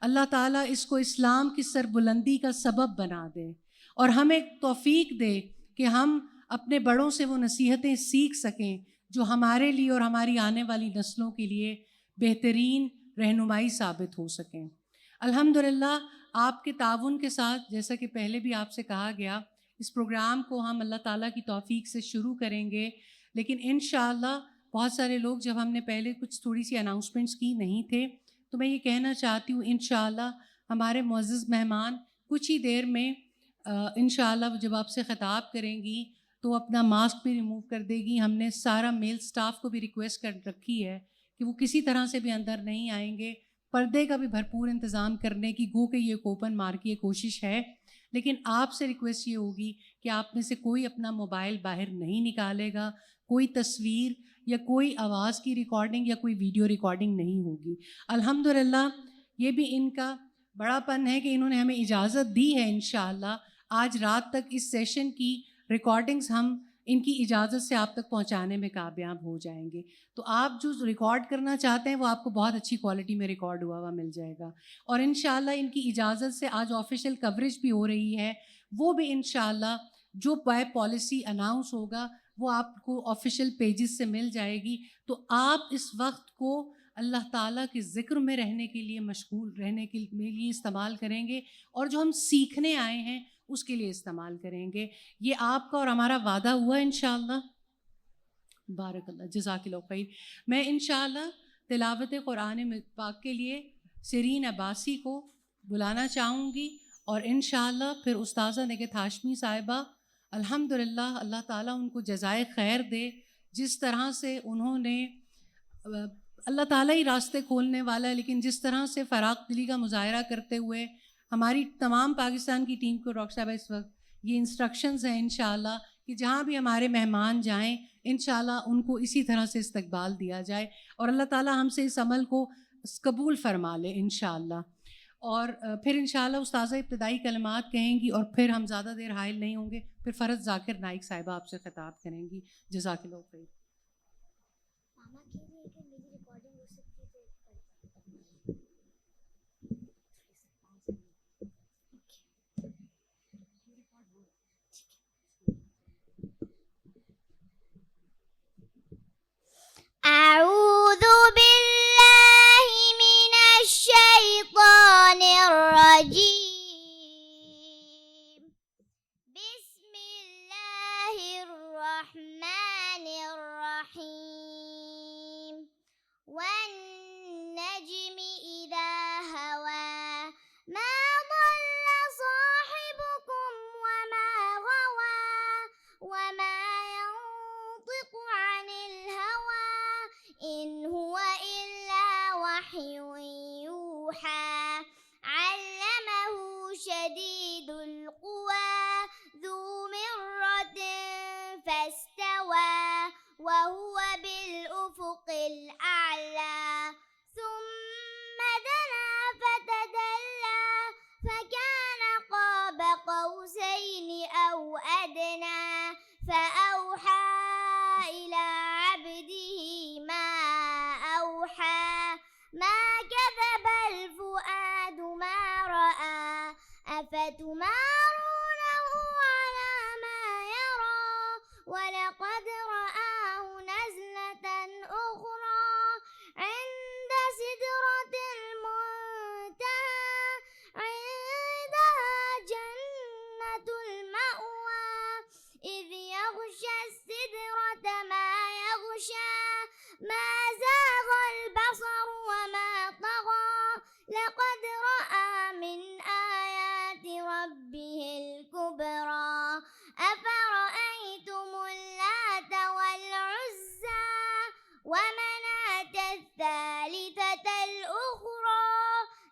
اللہ تعالیٰ اس کو اسلام کی سربلندی کا سبب بنا دے اور ہمیں توفیق دے کہ ہم اپنے بڑوں سے وہ نصیحتیں سیکھ سکیں جو ہمارے لیے اور ہماری آنے والی نسلوں کے لیے بہترین رہنمائی ثابت ہو سکیں۔ الحمدللہ آپ کے تعاون کے ساتھ، جیسا کہ پہلے بھی آپ سے کہا گیا، اس پروگرام کو ہم اللہ تعالیٰ کی توفیق سے شروع کریں گے، لیکن انشاءاللہ بہت سارے لوگ، جب ہم نے پہلے کچھ تھوڑی سی اناؤنسمنٹس کی نہیں تھے، تو میں یہ کہنا چاہتی ہوں انشاءاللہ ہمارے معزز مہمان کچھ ہی دیر میں انشاءاللہ جب آپ سے خطاب کریں گی تو اپنا ماسک بھی ریموو کر دے گی۔ ہم نے سارا میل سٹاف کو بھی ریکویسٹ کر رکھی ہے کہ وہ کسی طرح سے بھی اندر نہیں آئیں گے، پردے کا بھی بھرپور انتظام کرنے کی، گو کہ یہ اوپن مار کی کوشش ہے، لیکن آپ سے ریکویسٹ یہ ہوگی کہ آپ میں سے کوئی اپنا موبائل باہر نہیں نکالے گا، کوئی تصویر یا کوئی آواز کی ریکارڈنگ یا کوئی ویڈیو ریکارڈنگ نہیں ہوگی۔ الحمدللہ یہ بھی ان کا بڑا پن ہے کہ انہوں نے ہمیں اجازت دی ہے۔ انشاءاللہ آج رات تک اس سیشن کی ریکارڈنگز ہم ان کی اجازت سے آپ تک پہنچانے میں کامیاب ہو جائیں گے، تو آپ جو ریکارڈ کرنا چاہتے ہیں وہ آپ کو بہت اچھی کوالٹی میں ریکارڈ ہوا مل جائے گا، اور انشاءاللہ ان کی اجازت سے آج آفیشیل کوریج بھی ہو رہی ہے، وہ بھی انشاءاللہ جو بائی پالیسی اناؤنس ہوگا وہ آپ کو آفیشیل پیجز سے مل جائے گی۔ تو آپ اس وقت کو اللہ تعالیٰ کے ذکر میں رہنے کے لیے، مشغول رہنے کے لیے استعمال کریں گے، اور جو ہم سیکھنے آئے ہیں اس کے لیے استعمال کریں گے۔ یہ آپ کا اور ہمارا وعدہ ہوا انشاءاللہ۔ بارک اللہ، جزاک اللہ خیر۔ میں انشاءاللہ تلاوت قرآن پاک کے لیے سیرین عباسی کو بلانا چاہوں گی، اور انشاءاللہ پھر استاذہ نگہت ہاشمی صاحبہ، الحمدللہ اللہ تعالیٰ ان کو جزائے خیر دے، جس طرح سے انہوں نے، اللہ تعالیٰ ہی راستے کھولنے والا ہے، لیکن جس طرح سے فراخ دلی کا مظاہرہ کرتے ہوئے ہماری تمام پاکستان کی ٹیم کو، ڈاکٹر صاحبہ اس وقت یہ انسٹرکشنز ہیں انشاءاللہ کہ جہاں بھی ہمارے مہمان جائیں انشاءاللہ ان کو اسی طرح سے استقبال دیا جائے، اور اللہ تعالیٰ ہم سے اس عمل کو قبول فرما لے انشاءاللہ۔ اور پھر انشاءاللہ استاذہ ابتدائی کلمات کہیں گی، اور پھر ہم زیادہ دیر حائل نہیں ہوں گے، پھر فرحت ذاکر نائک صاحبہ آپ سے خطاب کریں گی۔ جزاک اللہ خیر۔ أعوذ بالله من الشيطان الرجيم. بسم الله الرحمن الرحيم. والنجم إذا هوى ما ضل صاحبكم وما غوى وما ينطق عن الهوى إن هو إلا وحي يوحى. علمه شديد القوى ذو مرة فاستوى وهو بالأفق الأعلى. ثم دنا فتدلى فكان قاب قوسين أو أدنى فأوحى إلى عبده ما أوحى. ما كذب الفؤاد ما رأى أفتمارونه على ما يرى. ولقد رآه نزلة أخرى عند سدرة المنتهى عندها جنة المأوى إذ يغشى السدرة ما يغشى. ما زاغ البصر وما طغى. لقد رأى من آيات ربه الكبرى. أفرأيتم اللات والعزى ومناة الثالثة الأخرى.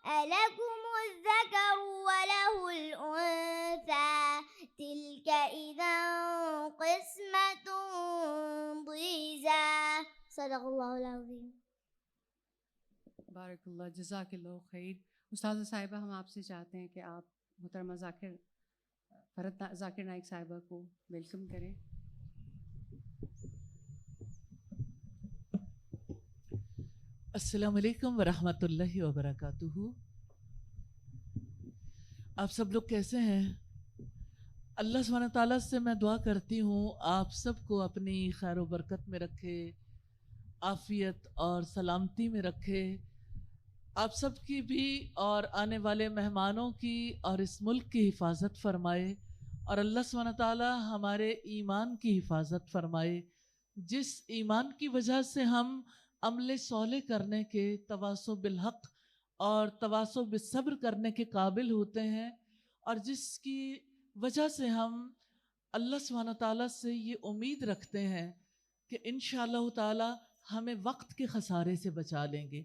ألكم الذكر وله الأنثى تلك إذا قسمة ضيزى. صدق اللہ العظیم. بارک اللہ، جزاک اللہ خیر۔ استاذہ صاحبہ، ہم آپ سے چاہتے ہیں کہ آپ محترمہ فرحت ذاکر نائک صاحبہ کو ویلکم کریں۔ السلام علیکم ورحمۃ اللہ وبرکاتہ۔ آپ سب لوگ کیسے ہیں؟ اللہ سبحانہ تعالیٰ سے میں دعا کرتی ہوں آپ سب کو اپنی خیر و برکت میں رکھے، عافیت اور سلامتی میں رکھے، آپ سب کی بھی اور آنے والے مہمانوں کی اور اس ملک کی حفاظت فرمائے، اور اللہ سبحانہ تعالیٰ ہمارے ایمان کی حفاظت فرمائے، جس ایمان کی وجہ سے ہم عمل صالح کرنے کے، تواصو بالحق اور تواصو بالصبر کرنے کے قابل ہوتے ہیں، اور جس کی وجہ سے ہم اللہ سبحانہ تعالیٰ سے یہ امید رکھتے ہیں کہ انشاءاللہ تعالیٰ ہمیں وقت کے خسارے سے بچا لیں گے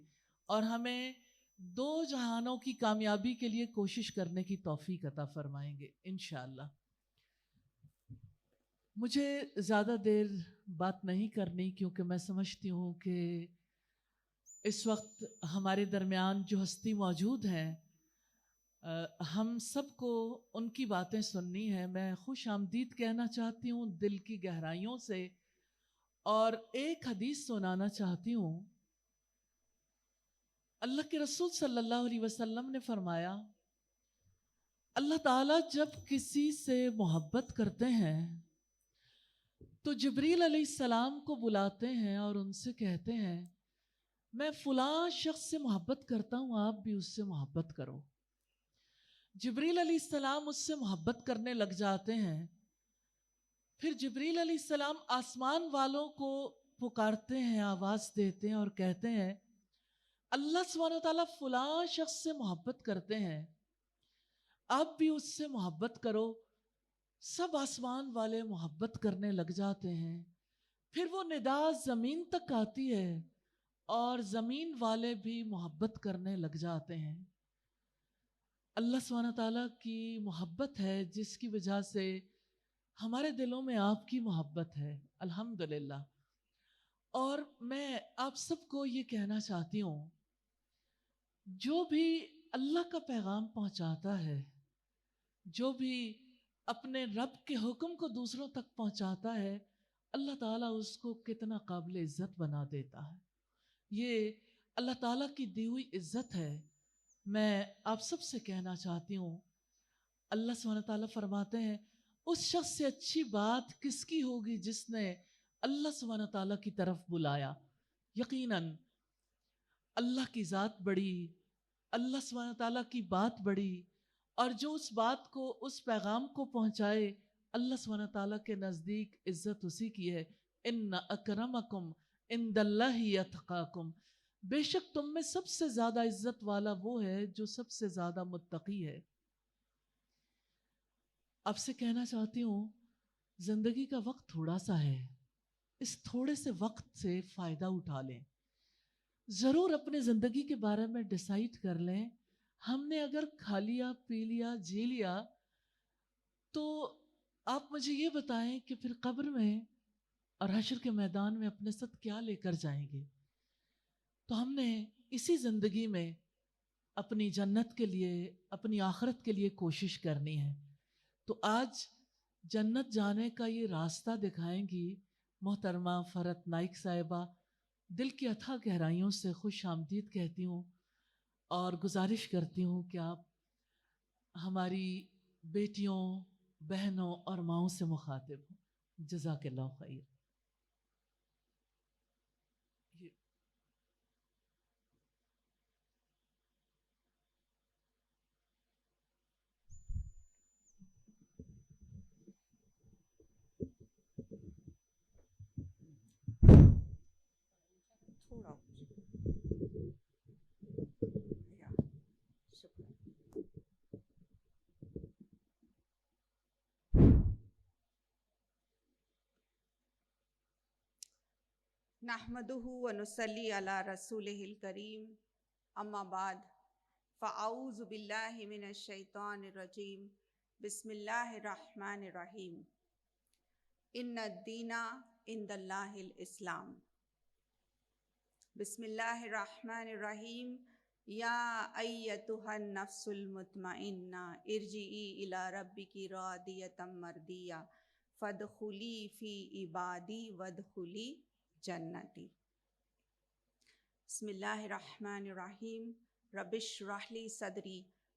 اور ہمیں دو جہانوں کی کامیابی کے لیے کوشش کرنے کی توفیق عطا فرمائیں گے انشاءاللہ۔ مجھے زیادہ دیر بات نہیں کرنی، کیونکہ میں سمجھتی ہوں کہ اس وقت ہمارے درمیان جو ہستی موجود ہیں ہم سب کو ان کی باتیں سننی ہیں۔ میں خوش آمدید کہنا چاہتی ہوں دل کی گہرائیوں سے، اور ایک حدیث سنانا چاہتی ہوں۔ اللہ کے رسول صلی اللہ علیہ وسلم نے فرمایا، اللہ تعالیٰ جب کسی سے محبت کرتے ہیں تو جبریل علیہ السلام کو بلاتے ہیں اور ان سے کہتے ہیں میں فلاں شخص سے محبت کرتا ہوں، آپ بھی اس سے محبت کرو۔ جبریل علیہ السلام اس سے محبت کرنے لگ جاتے ہیں۔ پھر جبریل علیہ السلام آسمان والوں کو پکارتے ہیں، آواز دیتے ہیں اور کہتے ہیں اللہ سبحانہ تعالیٰ فلاں شخص سے محبت کرتے ہیں، آپ بھی اس سے محبت کرو۔ سب آسمان والے محبت کرنے لگ جاتے ہیں۔ پھر وہ ندا زمین تک آتی ہے اور زمین والے بھی محبت کرنے لگ جاتے ہیں۔ اللہ سبحانہ تعالیٰ کی محبت ہے جس کی وجہ سے ہمارے دلوں میں آپ کی محبت ہے، الحمدللہ۔ اور میں آپ سب کو یہ کہنا چاہتی ہوں، جو بھی اللہ کا پیغام پہنچاتا ہے، جو بھی اپنے رب کے حکم کو دوسروں تک پہنچاتا ہے، اللہ تعالیٰ اس کو کتنا قابل عزت بنا دیتا ہے۔ یہ اللہ تعالیٰ کی دی ہوئی عزت ہے۔ میں آپ سب سے کہنا چاہتی ہوں، اللہ سبحانہ تعالیٰ فرماتے ہیں اس شخص سے اچھی بات کس کی ہوگی جس نے اللہ سبحانہ تعالیٰ کی طرف بلایا۔ یقیناً اللہ کی ذات بڑی، اللہ سبحانہ تعالیٰ کی بات بڑی، اور جو اس بات کو، اس پیغام کو پہنچائے، اللہ سبحانہ تعالیٰ کے نزدیک عزت اسی کی ہے۔ ان اکرمکم عند اللہ اتقاکم، بے شک تم میں سب سے زیادہ عزت والا وہ ہے جو سب سے زیادہ متقی ہے۔ آپ سے کہنا چاہتی ہوں زندگی کا وقت تھوڑا سا ہے، اس تھوڑے سے وقت سے فائدہ اٹھا لیں۔ ضرور اپنے زندگی کے بارے میں ڈیسائیڈ کر لیں، ہم نے اگر کھا لیا، پی لیا، جی لیا، تو آپ مجھے یہ بتائیں کہ پھر قبر میں اور حشر کے میدان میں اپنے ساتھ کیا لے کر جائیں گے؟ تو ہم نے اسی زندگی میں اپنی جنت کے لیے، اپنی آخرت کے لیے کوشش کرنی ہے۔ تو آج جنت جانے کا یہ راستہ دکھائیں گی محترمہ فرحت نائک صاحبہ۔ دل کی اتھاہ گہرائیوں سے خوش آمدید کہتی ہوں اور گزارش کرتی ہوں کہ آپ ہماری بیٹیوں، بہنوں اور ماؤں سے مخاطب ہوں۔ جزاک اللہ خیر۔ تھوڑا شکریہ۔ نحمدہ ونصلی علی رسولہ الکریم، اما بعد، فاعوذ باللہ من الشیطان الرجیم، بسم اللہ الرحمن الرحیم۔ ان الدین عند اللہ الاسلام۔ بسم اللہ الرحمن الرحیم۔ یا ایتھا النفس المطمئنہ ارجعی الی ربک راضیۃ مرضیہ فادخلی فی عبادی وادخلی جنتی۔ بسم اللہ الرحمن الرحیم۔ رب اشرح لی صدری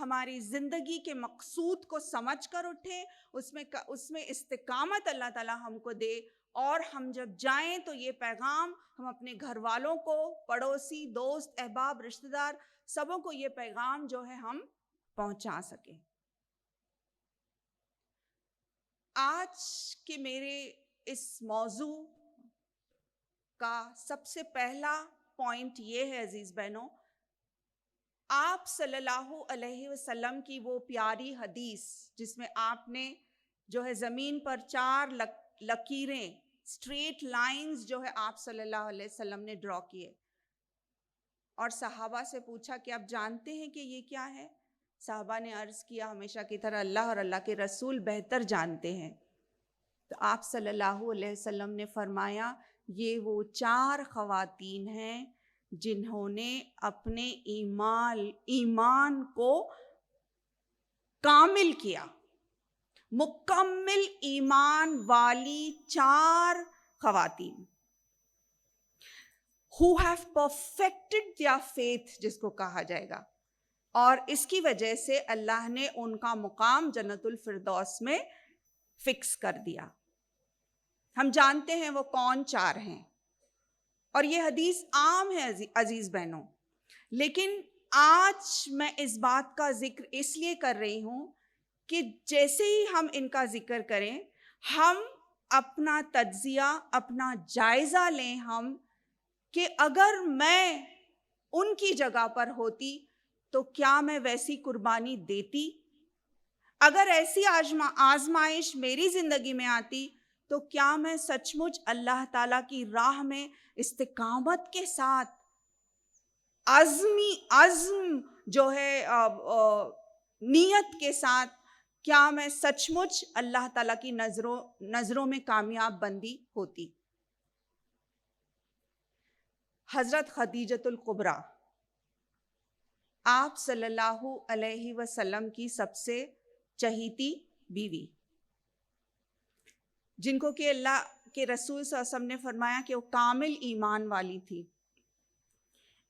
ہماری زندگی کے مقصود کو سمجھ کر اٹھیں، اس میں استقامت اللہ تعالیٰ ہم کو دے، اور ہم جب جائیں تو یہ پیغام ہم اپنے گھر والوں کو، پڑوسی، دوست، احباب، رشتہ دار، سبوں کو یہ پیغام جو ہے ہم پہنچا سکیں۔ آج کے میرے اس موضوع کا سب سے پہلا پوائنٹ یہ ہے عزیز بہنوں، آپ صلی اللہ علیہ وسلم کی وہ پیاری حدیث جس میں آپ نے جو ہے زمین پر 4 لکیریں، اسٹریٹ لائنز جو ہے آپ صلی اللہ علیہ وسلم نے ڈرا کیے، اور صحابہ سے پوچھا کہ آپ جانتے ہیں کہ یہ کیا ہے؟ صحابہ نے عرض کیا ہمیشہ کی طرح اللہ اور اللہ کے رسول بہتر جانتے ہیں۔ تو آپ صلی اللہ علیہ وسلم نے فرمایا یہ وہ 4 خواتین ہیں جنہوں نے اپنے ایمان کو کامل کیا، مکمل ایمان والی 4 خواتین who have perfected their faith جس کو کہا جائے گا، اور اس کی وجہ سے اللہ نے ان کا مقام جنت الفردوس میں فکس کر دیا۔ ہم جانتے ہیں وہ کون 4 ہیں، اور یہ حدیث عام ہے عزیز بہنوں، لیکن آج میں اس بات کا ذکر اس لیے کر رہی ہوں کہ جیسے ہی ہم ان کا ذکر کریں، ہم اپنا تجزیہ، اپنا جائزہ لیں ہم کہ اگر میں ان کی جگہ پر ہوتی تو کیا میں ویسی قربانی دیتی؟ اگر ایسی آزمائش میری زندگی میں آتی تو کیا میں سچ مچ اللہ تعالیٰ کی راہ میں استقامت کے ساتھ عزم جو ہے نیت کے ساتھ کیا میں سچ مچ اللہ تعالیٰ کی نظروں میں کامیاب بندی ہوتی؟ حضرت خدیجۃ الکبریٰ آپ صلی اللہ علیہ وسلم کی سب سے چہیتی بیوی، جن کو کہ اللہ کے رسول صلی اللہ علیہ وسلم نے فرمایا کہ وہ کامل ایمان والی تھی۔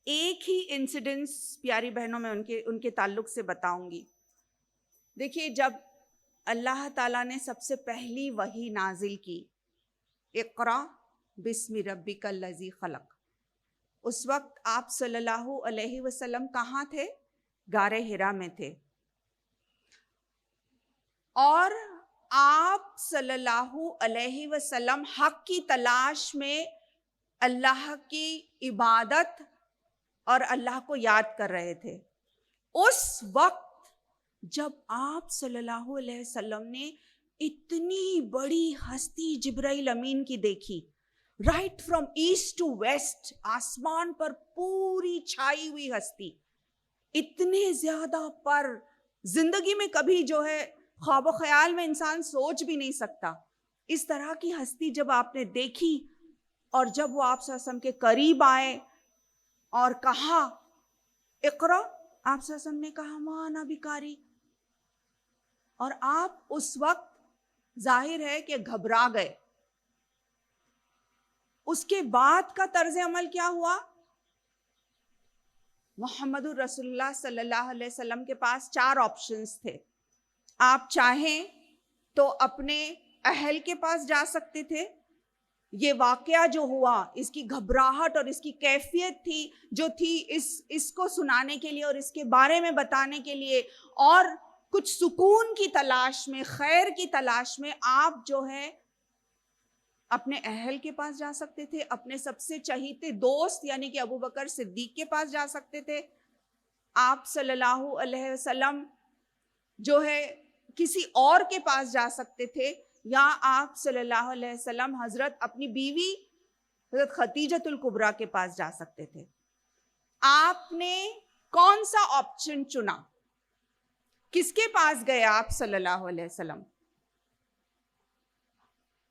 ایک ہی انسیڈنس پیاری بہنوں میں ان کے تعلق سے بتاؤں گی۔ دیکھیے، جب اللہ تعالیٰ نے سب سے پہلی وحی نازل کی، اقرا بسم ربک الذی خلق، اس وقت آپ صلی اللہ علیہ وسلم کہاں تھے؟ غار حرا میں تھے، اور آپ صلی اللہ علیہ وسلم حق کی تلاش میں اللہ کی عبادت اور اللہ کو یاد کر رہے تھے۔ اس وقت جب آپ صلی اللہ علیہ وسلم نے اتنی بڑی ہستی جبرائیل امین کی دیکھی، right from east to west, آسمان پر پوری چھائی ہوئی ہستی، اتنے زیادہ پر زندگی میں کبھی جو ہے خواب و خیال میں انسان سوچ بھی نہیں سکتا، اس طرح کی ہستی جب آپ نے دیکھی، اور جب وہ آپ صلی اللہ علیہ وسلم کے قریب آئے اور کہا اقرا، آپ صلی اللہ علیہ وسلم نے کہا ما انا بقاری، اور آپ اس وقت ظاہر ہے کہ گھبرا گئے۔ اس کے بعد کا طرز عمل کیا ہوا؟ محمد الرسول اللہ صلی اللہ علیہ وسلم کے پاس 4 آپشنز تھے۔ آپ چاہیں تو اپنے اہل کے پاس جا سکتے تھے، یہ واقعہ جو ہوا، اس کی گھبراہٹ اور اس کی کیفیت جو تھی اس کو سنانے کے لیے اور اس کے بارے میں بتانے کے لیے، اور کچھ سکون کی تلاش میں، خیر کی تلاش میں آپ جو ہے اپنے اہل کے پاس جا سکتے تھے، اپنے سب سے چہیتے دوست یعنی کہ ابو بکر صدیق کے پاس جا سکتے تھے، آپ صلی اللہ علیہ وسلم جو ہے کسی اور کے پاس جا سکتے تھے، یا آپ صلی اللہ علیہ وسلم حضرت اپنی بیوی حضرت خدیجۃ الکبریٰ کے پاس جا سکتے تھے۔ آپ نے کون سا آپشن چنا؟ کس کے پاس گئے آپ صلی اللہ علیہ وسلم؟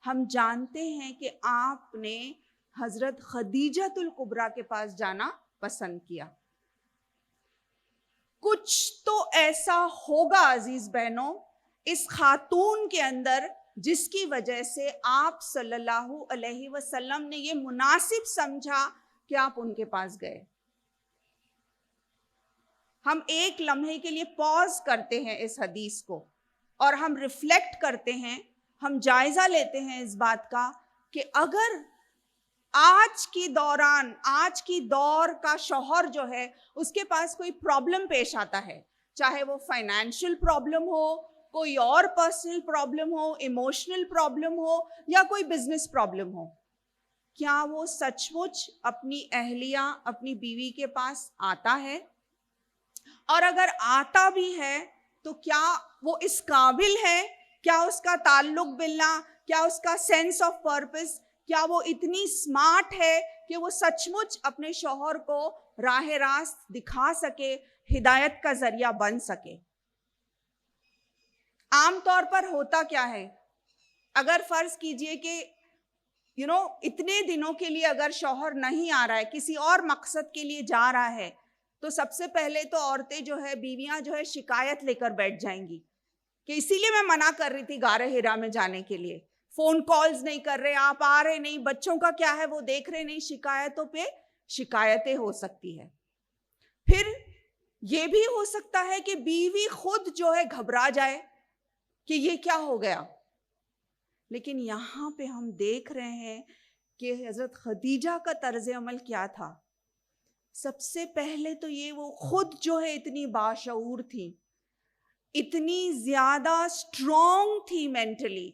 ہم جانتے ہیں کہ آپ نے حضرت خدیجۃ الکبریٰ کے پاس جانا پسند کیا۔ کچھ تو ایسا ہوگا عزیز بہنوں اس خاتون کے اندر جس کی وجہ سے آپ صلی اللہ علیہ وسلم نے یہ مناسب سمجھا کہ آپ ان کے پاس گئے۔ ہم ایک لمحے کے لیے پاز کرتے ہیں اس حدیث کو اور ہم ریفلیکٹ کرتے ہیں, ہم جائزہ لیتے ہیں اس بات کا کہ اگر آج کی دور کا شوہر جو ہے اس کے پاس کوئی پرابلم پیش آتا ہے, چاہے وہ فائنینشیل پرابلم ہو, کوئی اور پرسنل پرابلم ہو, ایموشنل پرابلم ہو یا کوئی بزنس پرابلم ہو, کیا وہ سچ مچ اپنی اہلیہ, اپنی بیوی کے پاس آتا ہے؟ اور اگر آتا بھی ہے تو کیا وہ اس قابل ہے, کیا اس کا تعلق باللہ, کیا اس کا سینس آف پرپس, کیا وہ اتنی سمارٹ ہے کہ وہ سچ مچ اپنے شوہر کو راہ راست دکھا سکے, ہدایت کا ذریعہ بن سکے؟ عام طور پر ہوتا کیا ہے, اگر فرض کیجئے کہ اتنے دنوں کے لیے اگر شوہر نہیں آ رہا ہے, کسی اور مقصد کے لیے جا رہا ہے, تو سب سے پہلے تو عورتیں جو ہے, بیویاں جو ہے, شکایت لے کر بیٹھ جائیں گی کہ اسی لیے میں منع کر رہی تھی غار حرا میں جانے کے لیے, فون کالز نہیں کر رہے, آپ آ رہے نہیں, بچوں کا کیا ہے وہ دیکھ رہے نہیں. شکایتوں پہ شکایتیں ہو سکتی ہے. پھر یہ بھی ہو سکتا ہے کہ بیوی خود جو ہے گھبرا جائے کہ یہ کیا ہو گیا. لیکن یہاں پہ ہم دیکھ رہے ہیں کہ حضرت خدیجہ کا طرز عمل کیا تھا. سب سے پہلے تو یہ وہ خود جو ہے اتنی باشعور تھی, اتنی زیادہ اسٹرانگ تھی مینٹلی,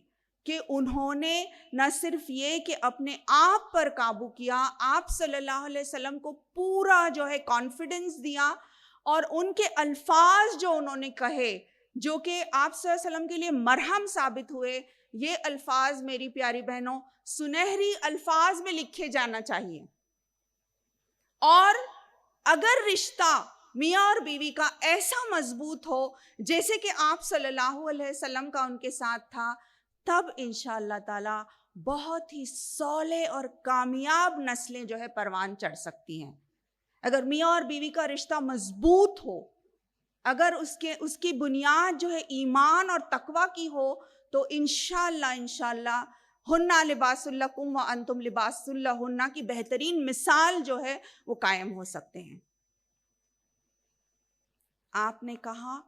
کہ انہوں نے نہ صرف یہ کہ اپنے آپ پر قابو کیا, آپ صلی اللہ علیہ وسلم کو پورا جو ہے کانفیڈنس دیا, اور ان کے الفاظ جو انہوں نے کہے جو کہ آپ صلی اللہ علیہ وسلم کے لیے مرہم ثابت ہوئے, یہ الفاظ میری پیاری بہنوں سنہری الفاظ میں لکھے جانا چاہیے. اور اگر رشتہ میاں اور بیوی کا ایسا مضبوط ہو جیسے کہ آپ صلی اللہ علیہ وسلم کا ان کے ساتھ تھا, تب انشاءاللہ تعالی بہت ہی صالح اور کامیاب نسلیں جو ہے پروان چڑھ سکتی ہیں. اگر میاں اور بیوی کا رشتہ مضبوط ہو, اگر اس کی بنیاد جو ہے ایمان اور تقوی کی ہو, تو انشاءاللہ ہنہ لباس لکم وانتم لباس لہن کی بہترین مثال جو ہے وہ قائم ہو سکتے ہیں. آپ نے کہا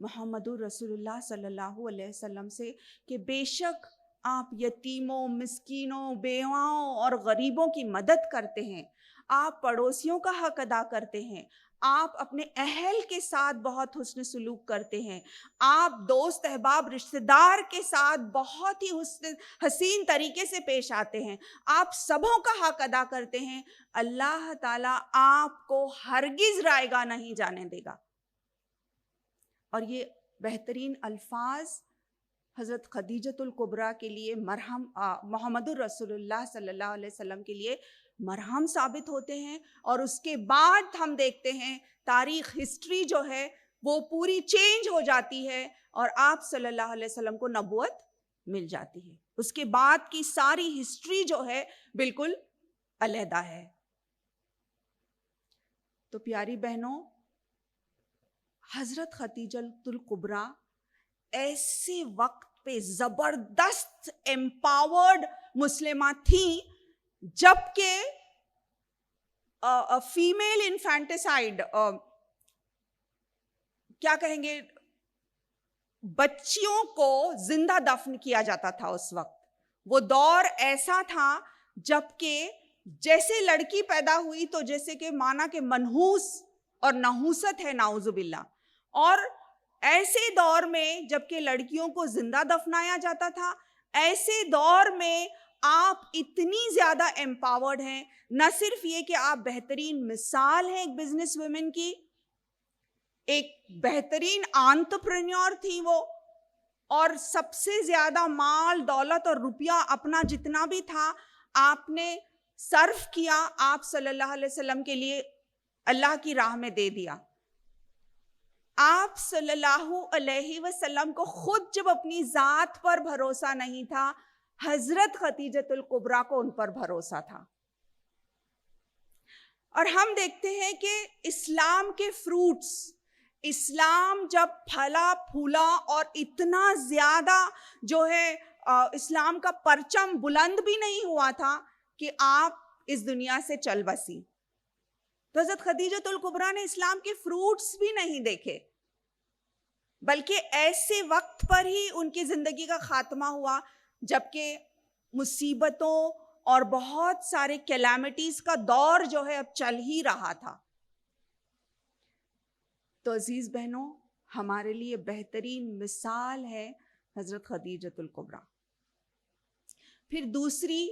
محمد رسول اللہ صلی اللہ علیہ وسلم سے کہ بے شک آپ یتیموں, مسکینوں, بیواؤں اور غریبوں کی مدد کرتے ہیں, آپ پڑوسیوں کا حق ادا کرتے ہیں, آپ اپنے اہل کے ساتھ بہت حسن سلوک کرتے ہیں, آپ دوست احباب رشتہ دار کے ساتھ بہت ہی حسین طریقے سے پیش آتے ہیں, آپ سبوں کا حق ادا کرتے ہیں. اللہ تعالیٰ آپ کو ہرگز رائیگاں نہیں جانے دے گا. اور یہ بہترین الفاظ حضرت خدیجۃ الکبریٰ کے لیے مرہم, محمد الرسول اللہ صلی اللہ علیہ وسلم کے لیے مرہم ثابت ہوتے ہیں. اور اس کے بعد ہم دیکھتے ہیں تاریخ, ہسٹری جو ہے وہ پوری چینج ہو جاتی ہے, اور آپ صلی اللہ علیہ وسلم کو نبوت مل جاتی ہے. اس کے بعد کی ساری ہسٹری جو ہے بالکل علیحدہ ہے. تو پیاری بہنوں, حضرت خدیجۃ الکبریٰ ایسے وقت پہ زبردست امپاورڈ مسلمہ تھیں جبکہ فیمیل انفینٹیسائیڈ, کیا کہیں گے, بچیوں کو زندہ دفن کیا جاتا تھا اس وقت. وہ دور ایسا تھا جبکہ جیسے لڑکی پیدا ہوئی تو جیسے کہ مانا کہ منحوس اور نحوست ہے نعوذ باللہ, اور ایسے دور میں جبکہ لڑکیوں کو زندہ دفنایا جاتا تھا, ایسے دور میں آپ اتنی زیادہ امپاورڈ ہیں. نہ صرف یہ کہ آپ بہترین مثال ہیں ایک بزنس ویمن کی, ایک بہترین انٹرپرینیور تھی وہ, اور سب سے زیادہ مال دولت اور روپیہ اپنا جتنا بھی تھا آپ نے صرف کیا, آپ صلی اللہ علیہ وسلم کے لیے اللہ کی راہ میں دے دیا. آپ صلی اللہ علیہ وسلم کو خود جب اپنی ذات پر بھروسہ نہیں تھا, حضرت خدیجۃ الکبریٰ کو ان پر بھروسہ تھا. اور ہم دیکھتے ہیں کہ اسلام کے فروٹس, اسلام جب پھلا پھولا اور اتنا زیادہ جو ہے اسلام کا پرچم بلند بھی نہیں ہوا تھا کہ آپ اس دنیا سے چل بسی. تو حضرت خدیجۃ الکبریٰ نے اسلام کے فروٹس بھی نہیں دیکھے، بلکہ ایسے وقت پر ہی ان کی زندگی کا خاتمہ ہوا جبکہ مصیبتوں اور بہت سارے کیلیمٹیز کا دور جو ہے اب چل ہی رہا تھا۔ تو عزیز بہنوں، ہمارے لیے بہترین مثال ہے حضرت خدیجۃ الکبریٰ۔ پھر دوسری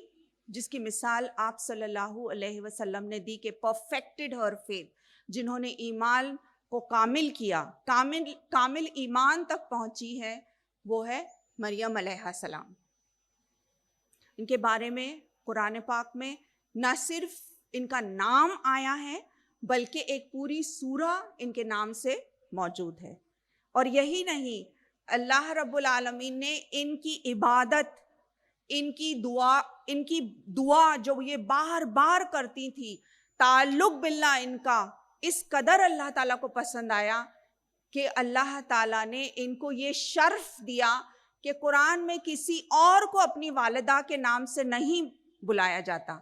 جس کی مثال آپ صلی اللہ علیہ وسلم نے دی کہ پرفیکٹڈ ہر فیتھ، جنہوں نے ایمان کو کامل کیا، کامل ایمان تک پہنچی ہے، وہ ہے مریم علیہ السلام۔ ان کے بارے میں قرآن پاک میں نہ صرف ان کا نام آیا ہے بلکہ ایک پوری سورہ ان کے نام سے موجود ہے۔ اور یہی نہیں، اللہ رب العالمین نے ان کی عبادت، ان کی دعا جو یہ بار بار کرتی تھی، تعلق باللہ ان کا اس قدر اللہ تعالیٰ کو پسند آیا کہ اللہ تعالیٰ نے ان کو یہ شرف دیا کہ قرآن میں کسی اور کو اپنی والدہ کے نام سے نہیں بلایا جاتا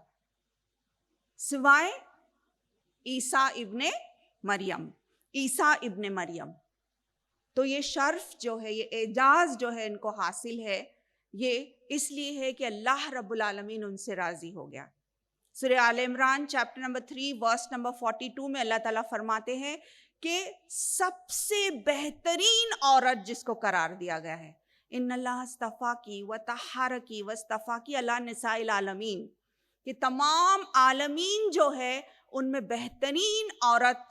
سوائے عیسیٰ ابن مریم۔ تو یہ شرف جو ہے، یہ اعزاز جو ہے ان کو حاصل ہے، یہ اس لیے ہے کہ اللہ رب العالمین ان سے راضی ہو گیا۔ سورہ آل عمران چیپٹر نمبر 3 ورس نمبر 42 میں اللہ تعالیٰ فرماتے ہیں کہ سب سے بہترین عورت جس کو قرار دیا گیا ہے، ان اللہ اصطفاکی و طہرکی و اصطفاکی علی نساء العالمین، کہ تمام عالمین جو ہے ان میں بہترین عورت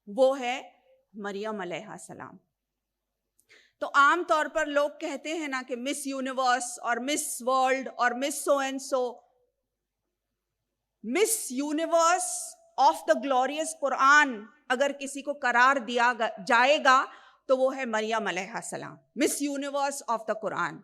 وہ ہے مریم علیہ السلام۔ تو عام طور پر لوگ کہتے ہیں نا کہ مس یونیورس اور مس ورلڈ اور miss so and so. Miss universe of the glorious قرآن اگر کسی کو قرار دیا جائے گا تو وہ ہے مریم علیہ السلام، مس یونیورس آف دا قرآن۔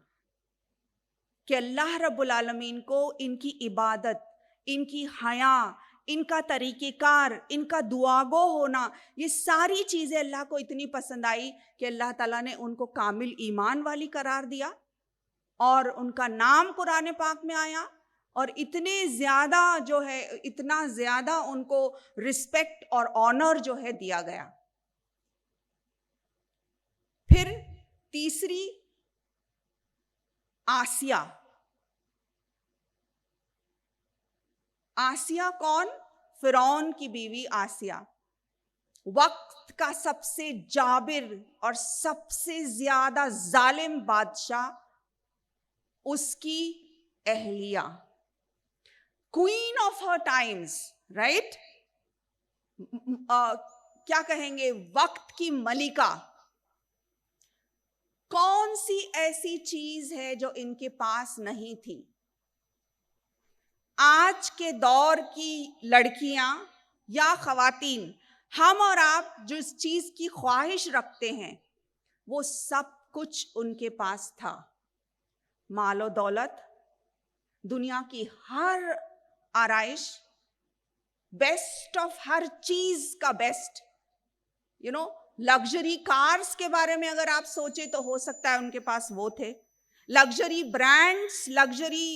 کہ اللہ رب العالمین کو ان کی عبادت، ان کی حیا، ان کا طریقہ کار، ان کا دعاگو ہونا، یہ ساری چیزیں اللہ کو اتنی پسند آئی کہ اللہ تعالیٰ نے ان کو کامل ایمان والی قرار دیا، اور ان کا نام قرآن پاک میں آیا، اور اتنے زیادہ جو ہے، اتنا زیادہ ان کو رسپیکٹ اور آنر جو ہے دیا گیا۔ پھر تیسری آسیہ۔ آسیہ کون؟ فرعون کی بیوی آسیہ، وقت کا سب سے جابر اور سب سے زیادہ ظالم بادشاہ، اس کی اہلیہ، queen of her Times, right? کیا کہیں گے، وقت کی ملکہ۔ کون سی ایسی چیز ہے جو ان کے پاس نہیں تھی؟ آج کے دور کی لڑکیاں یا خواتین، ہم اور آپ جس چیز کی خواہش رکھتے ہیں وہ سب کچھ ان کے پاس تھا۔ مال و دولت، دنیا کی ہر آرائش، بیسٹ آف ہر چیز کا بیسٹ، لگژری کارز کے بارے میں اگر آپ سوچیں تو ہو سکتا ہے ان کے پاس وہ تھے، لگژری برانڈز، لگژری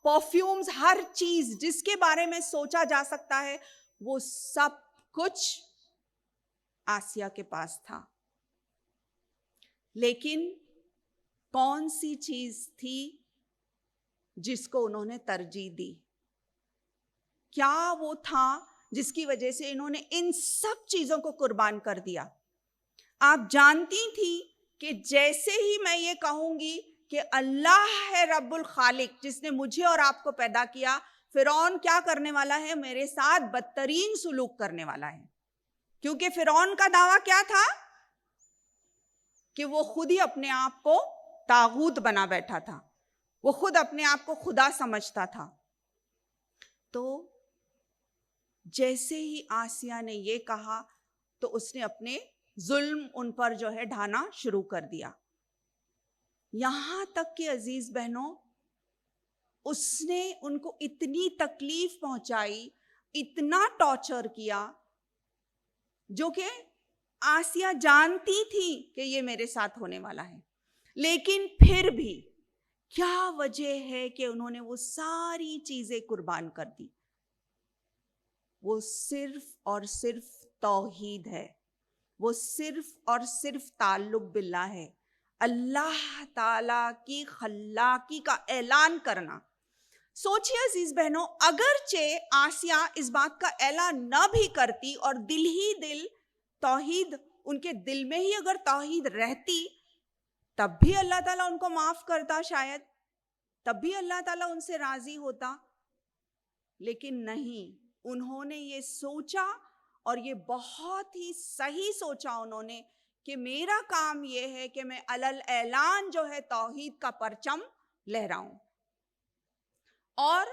پرفیومز، ہر چیز جس کے بارے میں سوچا جا سکتا ہے وہ سب کچھ آسیہ کے پاس تھا۔ لیکن کون سی چیز تھی جس کو انہوں نے ترجیح دی؟ کیا وہ تھا جس کی وجہ سے انہوں نے ان سب چیزوں کو قربان کر دیا؟ آپ جانتی تھی کہ جیسے ہی میں یہ کہوں گی کہ اللہ ہے رب الخالق جس نے مجھے اور آپ کو پیدا کیا، فرعون کیا کرنے والا ہے؟ میرے ساتھ بدترین سلوک کرنے والا ہے۔ کیونکہ فرعون کا دعویٰ کیا تھا کہ وہ خود ہی اپنے آپ کو طاغوت بنا بیٹھا تھا، وہ خود اپنے آپ کو خدا سمجھتا تھا۔ تو جیسے ہی آسیہ نے یہ کہا تو اس نے اپنے ظلم ان پر جو ہے ڈھانا شروع کر دیا، یہاں تک کہ عزیز بہنوں اس نے ان کو اتنی تکلیف پہنچائی، اتنا ٹارچر کیا، جو کہ آسیہ جانتی تھی کہ یہ میرے ساتھ ہونے والا ہے، لیکن پھر بھی کیا وجہ ہے کہ انہوں نے وہ ساری چیزیں قربان کر دی؟ وہ صرف اور صرف توحید ہے، وہ صرف اور صرف تعلق باللہ ہے، اللہ تعالیٰ کی خلاقی کا اعلان کرنا۔ سوچیے عزیز بہنوں، اگرچہ آسیہ اس بات کا اعلان نہ بھی کرتی اور دل ہی دل توحید ان کے دل میں ہی اگر توحید رہتی، تب بھی اللہ تعالیٰ ان کو معاف کرتا، شاید تب بھی اللہ تعالیٰ ان سے راضی ہوتا، لیکن نہیں، انہوں نے یہ سوچا، اور یہ بہت ہی صحیح سوچا انہوں نے، کہ میرا کام یہ ہے کہ میں علل اعلان جو ہے توحید کا پرچم لہراؤں، اور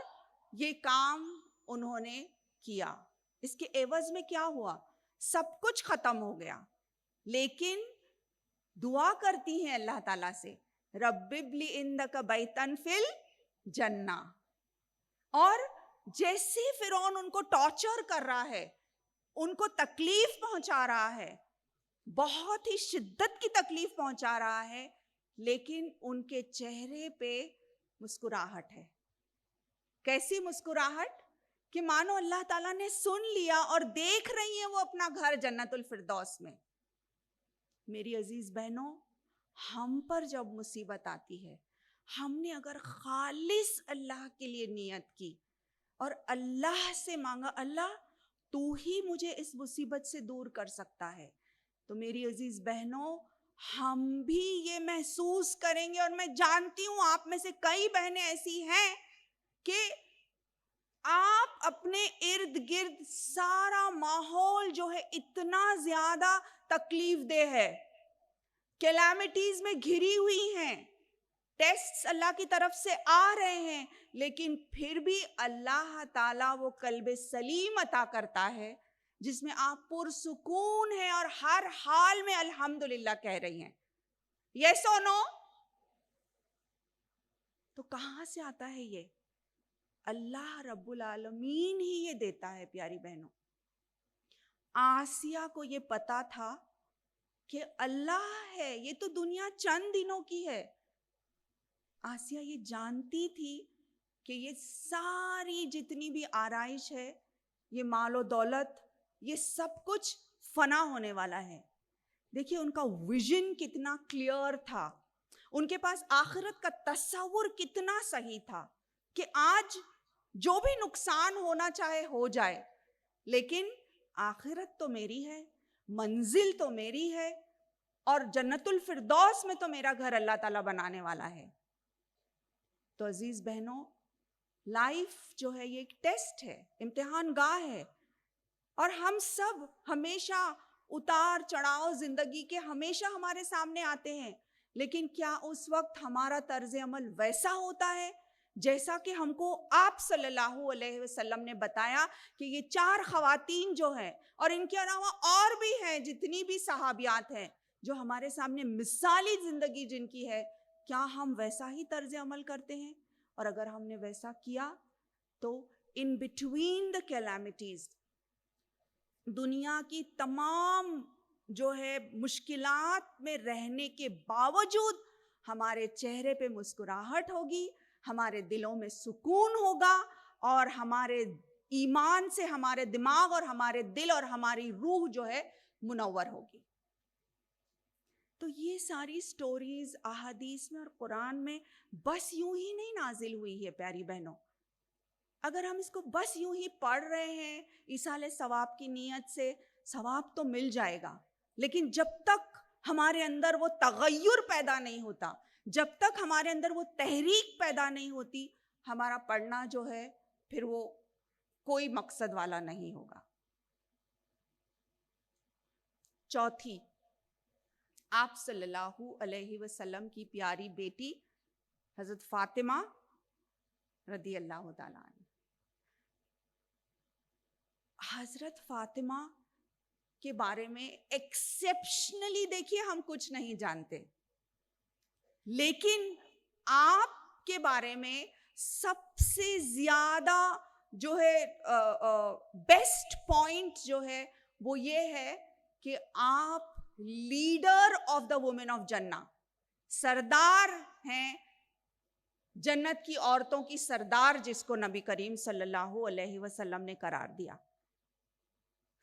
یہ کام انہوں نے کیا۔ اس کے عوض میں کیا ہوا؟ سب کچھ ختم ہو گیا، لیکن دعا کرتی ہیں اللہ تعالیٰ سے، رب ابن عندک بیتن فی الجنہ۔ اور جیسے فرعون ان کو ٹارچر کر رہا ہے، ان کو تکلیف پہنچا رہا ہے، بہت ہی شدت کی تکلیف پہنچا رہا ہے، لیکن ان کے چہرے پہ مسکراہٹ ہے۔ کیسی مسکراہٹ؟ کہ مانو اللہ تعالیٰ نے سن لیا اور دیکھ رہی ہیں وہ اپنا گھر جنت الفردوس میں۔ میری عزیز بہنوں، ہم پر جب مصیبت آتی ہے، ہم نے اگر خالص اللہ کے لیے نیت کی اور اللہ سے مانگا، اللہ تو ہی مجھے اس مصیبت سے دور کر سکتا ہے، تو میری عزیز بہنوں، ہم بھی یہ محسوس کریں گے، اور میں جانتی ہوں آپ میں سے کئی بہنیں ایسی ہیں کہ آپ اپنے ارد گرد سارا ماحول جو ہے اتنا زیادہ تکلیف دہ ہے، کیلامیٹیز میں گھری ہوئی ہیں، ٹیسٹس اللہ کی طرف سے آ رہے ہیں، لیکن پھر بھی اللہ تعالیٰ وہ قلب سلیم عطا کرتا ہے جس میں آپ پرسکون ہیں اور ہر حال میں الحمدللہ کہہ رہی ہیں۔ یس اور نو؟ تو کہاں سے آتا ہے یہ؟ اللہ رب العالمین ہی یہ دیتا ہے پیاری بہنوں۔ آسیہ کو یہ پتا تھا کہ اللہ ہے، یہ تو دنیا چند دنوں کی ہے۔ آسیہ یہ جانتی تھی کہ یہ ساری جتنی بھی آرائش ہے، یہ مال و دولت، یہ سب کچھ فنا ہونے والا ہے۔ دیکھیے ان کا ویژن کتنا کلیئر تھا، ان کے پاس آخرت کا تصور کتنا صحیح تھا کہ آج جو بھی نقصان ہونا چاہے ہو جائے، لیکن آخرت تو میری ہے، منزل تو میری ہے، اور جنت الفردوس میں تو میرا گھر اللہ تعالیٰ بنانے والا ہے۔ تو عزیز بہنوں، لائف جو ہے یہ ایک ٹیسٹ ہے، امتحان گاہ ہے، اور ہم سب ہمیشہ اتار چڑھاؤ زندگی کے ہمیشہ ہمارے سامنے آتے ہیں، لیکن کیا اس وقت ہمارا طرز عمل ویسا ہوتا ہے جیسا کہ ہم کو آپ صلی اللہ علیہ وسلم نے بتایا کہ یہ 4 خواتین جو ہیں، اور ان کے علاوہ اور بھی ہیں جتنی بھی صحابیات ہیں جو ہمارے سامنے مثالی زندگی جن کی ہے، کیا ہم ویسا ہی طرز عمل کرتے ہیں؟ اور اگر ہم نے ویسا کیا تو ان بٹوین دا کیلامیٹیز، دنیا کی تمام جو ہے مشکلات میں رہنے کے باوجود ہمارے چہرے پہ مسکراہٹ ہوگی، ہمارے دلوں میں سکون ہوگا، اور ہمارے ایمان سے ہمارے دماغ اور ہمارے دل اور ہماری روح جو ہے منور ہوگی۔ تو یہ ساری سٹوریز احادیث میں اور قرآن میں بس یوں ہی نہیں نازل ہوئی ہے پیاری بہنوں۔ اگر ہم اس کو بس یوں ہی پڑھ رہے ہیں ایصال ثواب کی نیت سے، ثواب تو مل جائے گا، لیکن جب تک ہمارے اندر وہ تغیر پیدا نہیں ہوتا، جب تک ہمارے اندر وہ تحریک پیدا نہیں ہوتی، ہمارا پڑھنا جو ہے پھر وہ کوئی مقصد والا نہیں ہوگا۔ چوتھی، آپ صلی اللہ علیہ وسلم کی پیاری بیٹی حضرت فاطمہ رضی اللہ تعالیٰ عنہ۔ حضرت فاطمہ کے بارے میں ایکسیپشنلی دیکھیے ہم کچھ نہیں جانتے، لیکن آپ کے بارے میں سب سے زیادہ جو ہے بیسٹ پوائنٹ جو ہے وہ یہ ہے کہ آپ leader of the woman of جنہ، سردار ہیں، جنت کی عورتوں کی سردار، جس کو نبی کریم صلی اللہ علیہ وسلم نے قرار دیا۔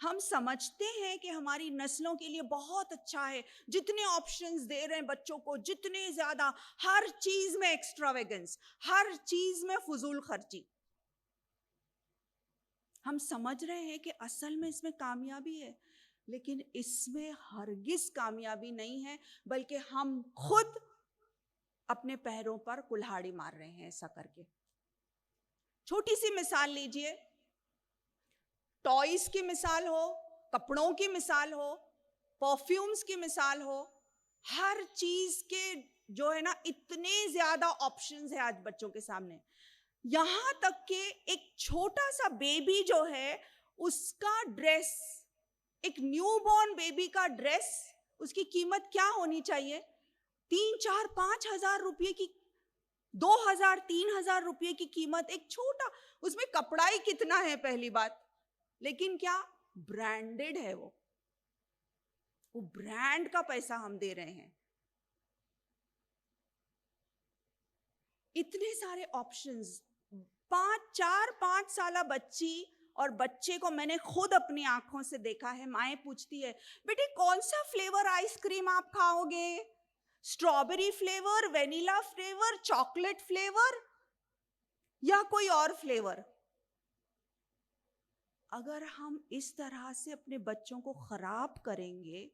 ہم سمجھتے ہیں کہ ہماری نسلوں کے لیے بہت اچھا ہے، جتنے آپشنز دے رہے ہیں بچوں کو، جتنے زیادہ، ہر چیز میں ایکسٹراویگنس، ہر چیز میں فضول خرچی. ہم سمجھ رہے ہیں کہ اصل میں اس میں کامیابی ہے، لیکن اس میں ہرگز کامیابی نہیں ہے، بلکہ ہم خود اپنے پیروں پر کلہاڑی مار رہے ہیں ایسا کر کے. چھوٹی سی مثال لیجئے، ٹوائز کی مثال ہو، کپڑوں کی مثال ہو، پرفیومز کی مثال ہو، ہر چیز کے جو ہے نا اتنے زیادہ آپشنز ہیں آج بچوں کے سامنے. یہاں تک کہ ایک چھوٹا سا بیبی جو ہے اس کا ڈریس، ایک نیو بورن بیبی کا ڈریس، اس کی قیمت کیا ہونی چاہیے؟ 3,000-4,000-5,000 روپے کی، 2,000-3,000 روپے کی قیمت. ایک چھوٹا، اس میں کپڑا ہی کتنا ہے پہلی بات، لیکن کیا برانڈڈ ہے، وہ برانڈ کا پیسہ ہم دے رہے ہیں. اتنے سارے آپشنز. 4-5 سالہ بچی اور بچے کو میں نے خود اپنی آنکھوں سے دیکھا ہے، مائیں پوچھتی ہے بیٹی کون سا فلیور آئس کریم آپ کھاؤ گے؟ Strawberry flavour, vanilla flavour, chocolate flavour یا کوئی اور فلیور؟ اگر ہم اس طرح سے اپنے بچوں کو خراب کریں گے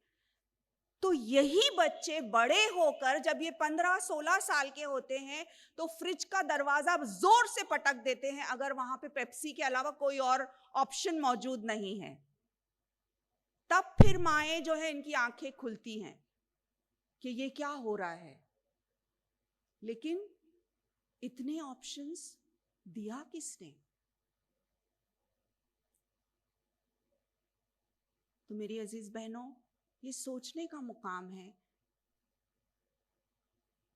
تو یہی بچے بڑے ہو کر جب یہ 15-16 سال کے ہوتے ہیں تو فریج کا دروازہ زور سے پٹک دیتے ہیں اگر وہاں پہ پیپسی کے علاوہ کوئی اور آپشن موجود نہیں ہے. تب پھر مائیں جو ہے ان کی آنکھیں کھلتی ہیں کہ یہ کیا ہو رہا ہے. لیکن اتنے آپشنز دیا کس نے؟ تو میری عزیز بہنوں، یہ سوچنے کا مقام ہے.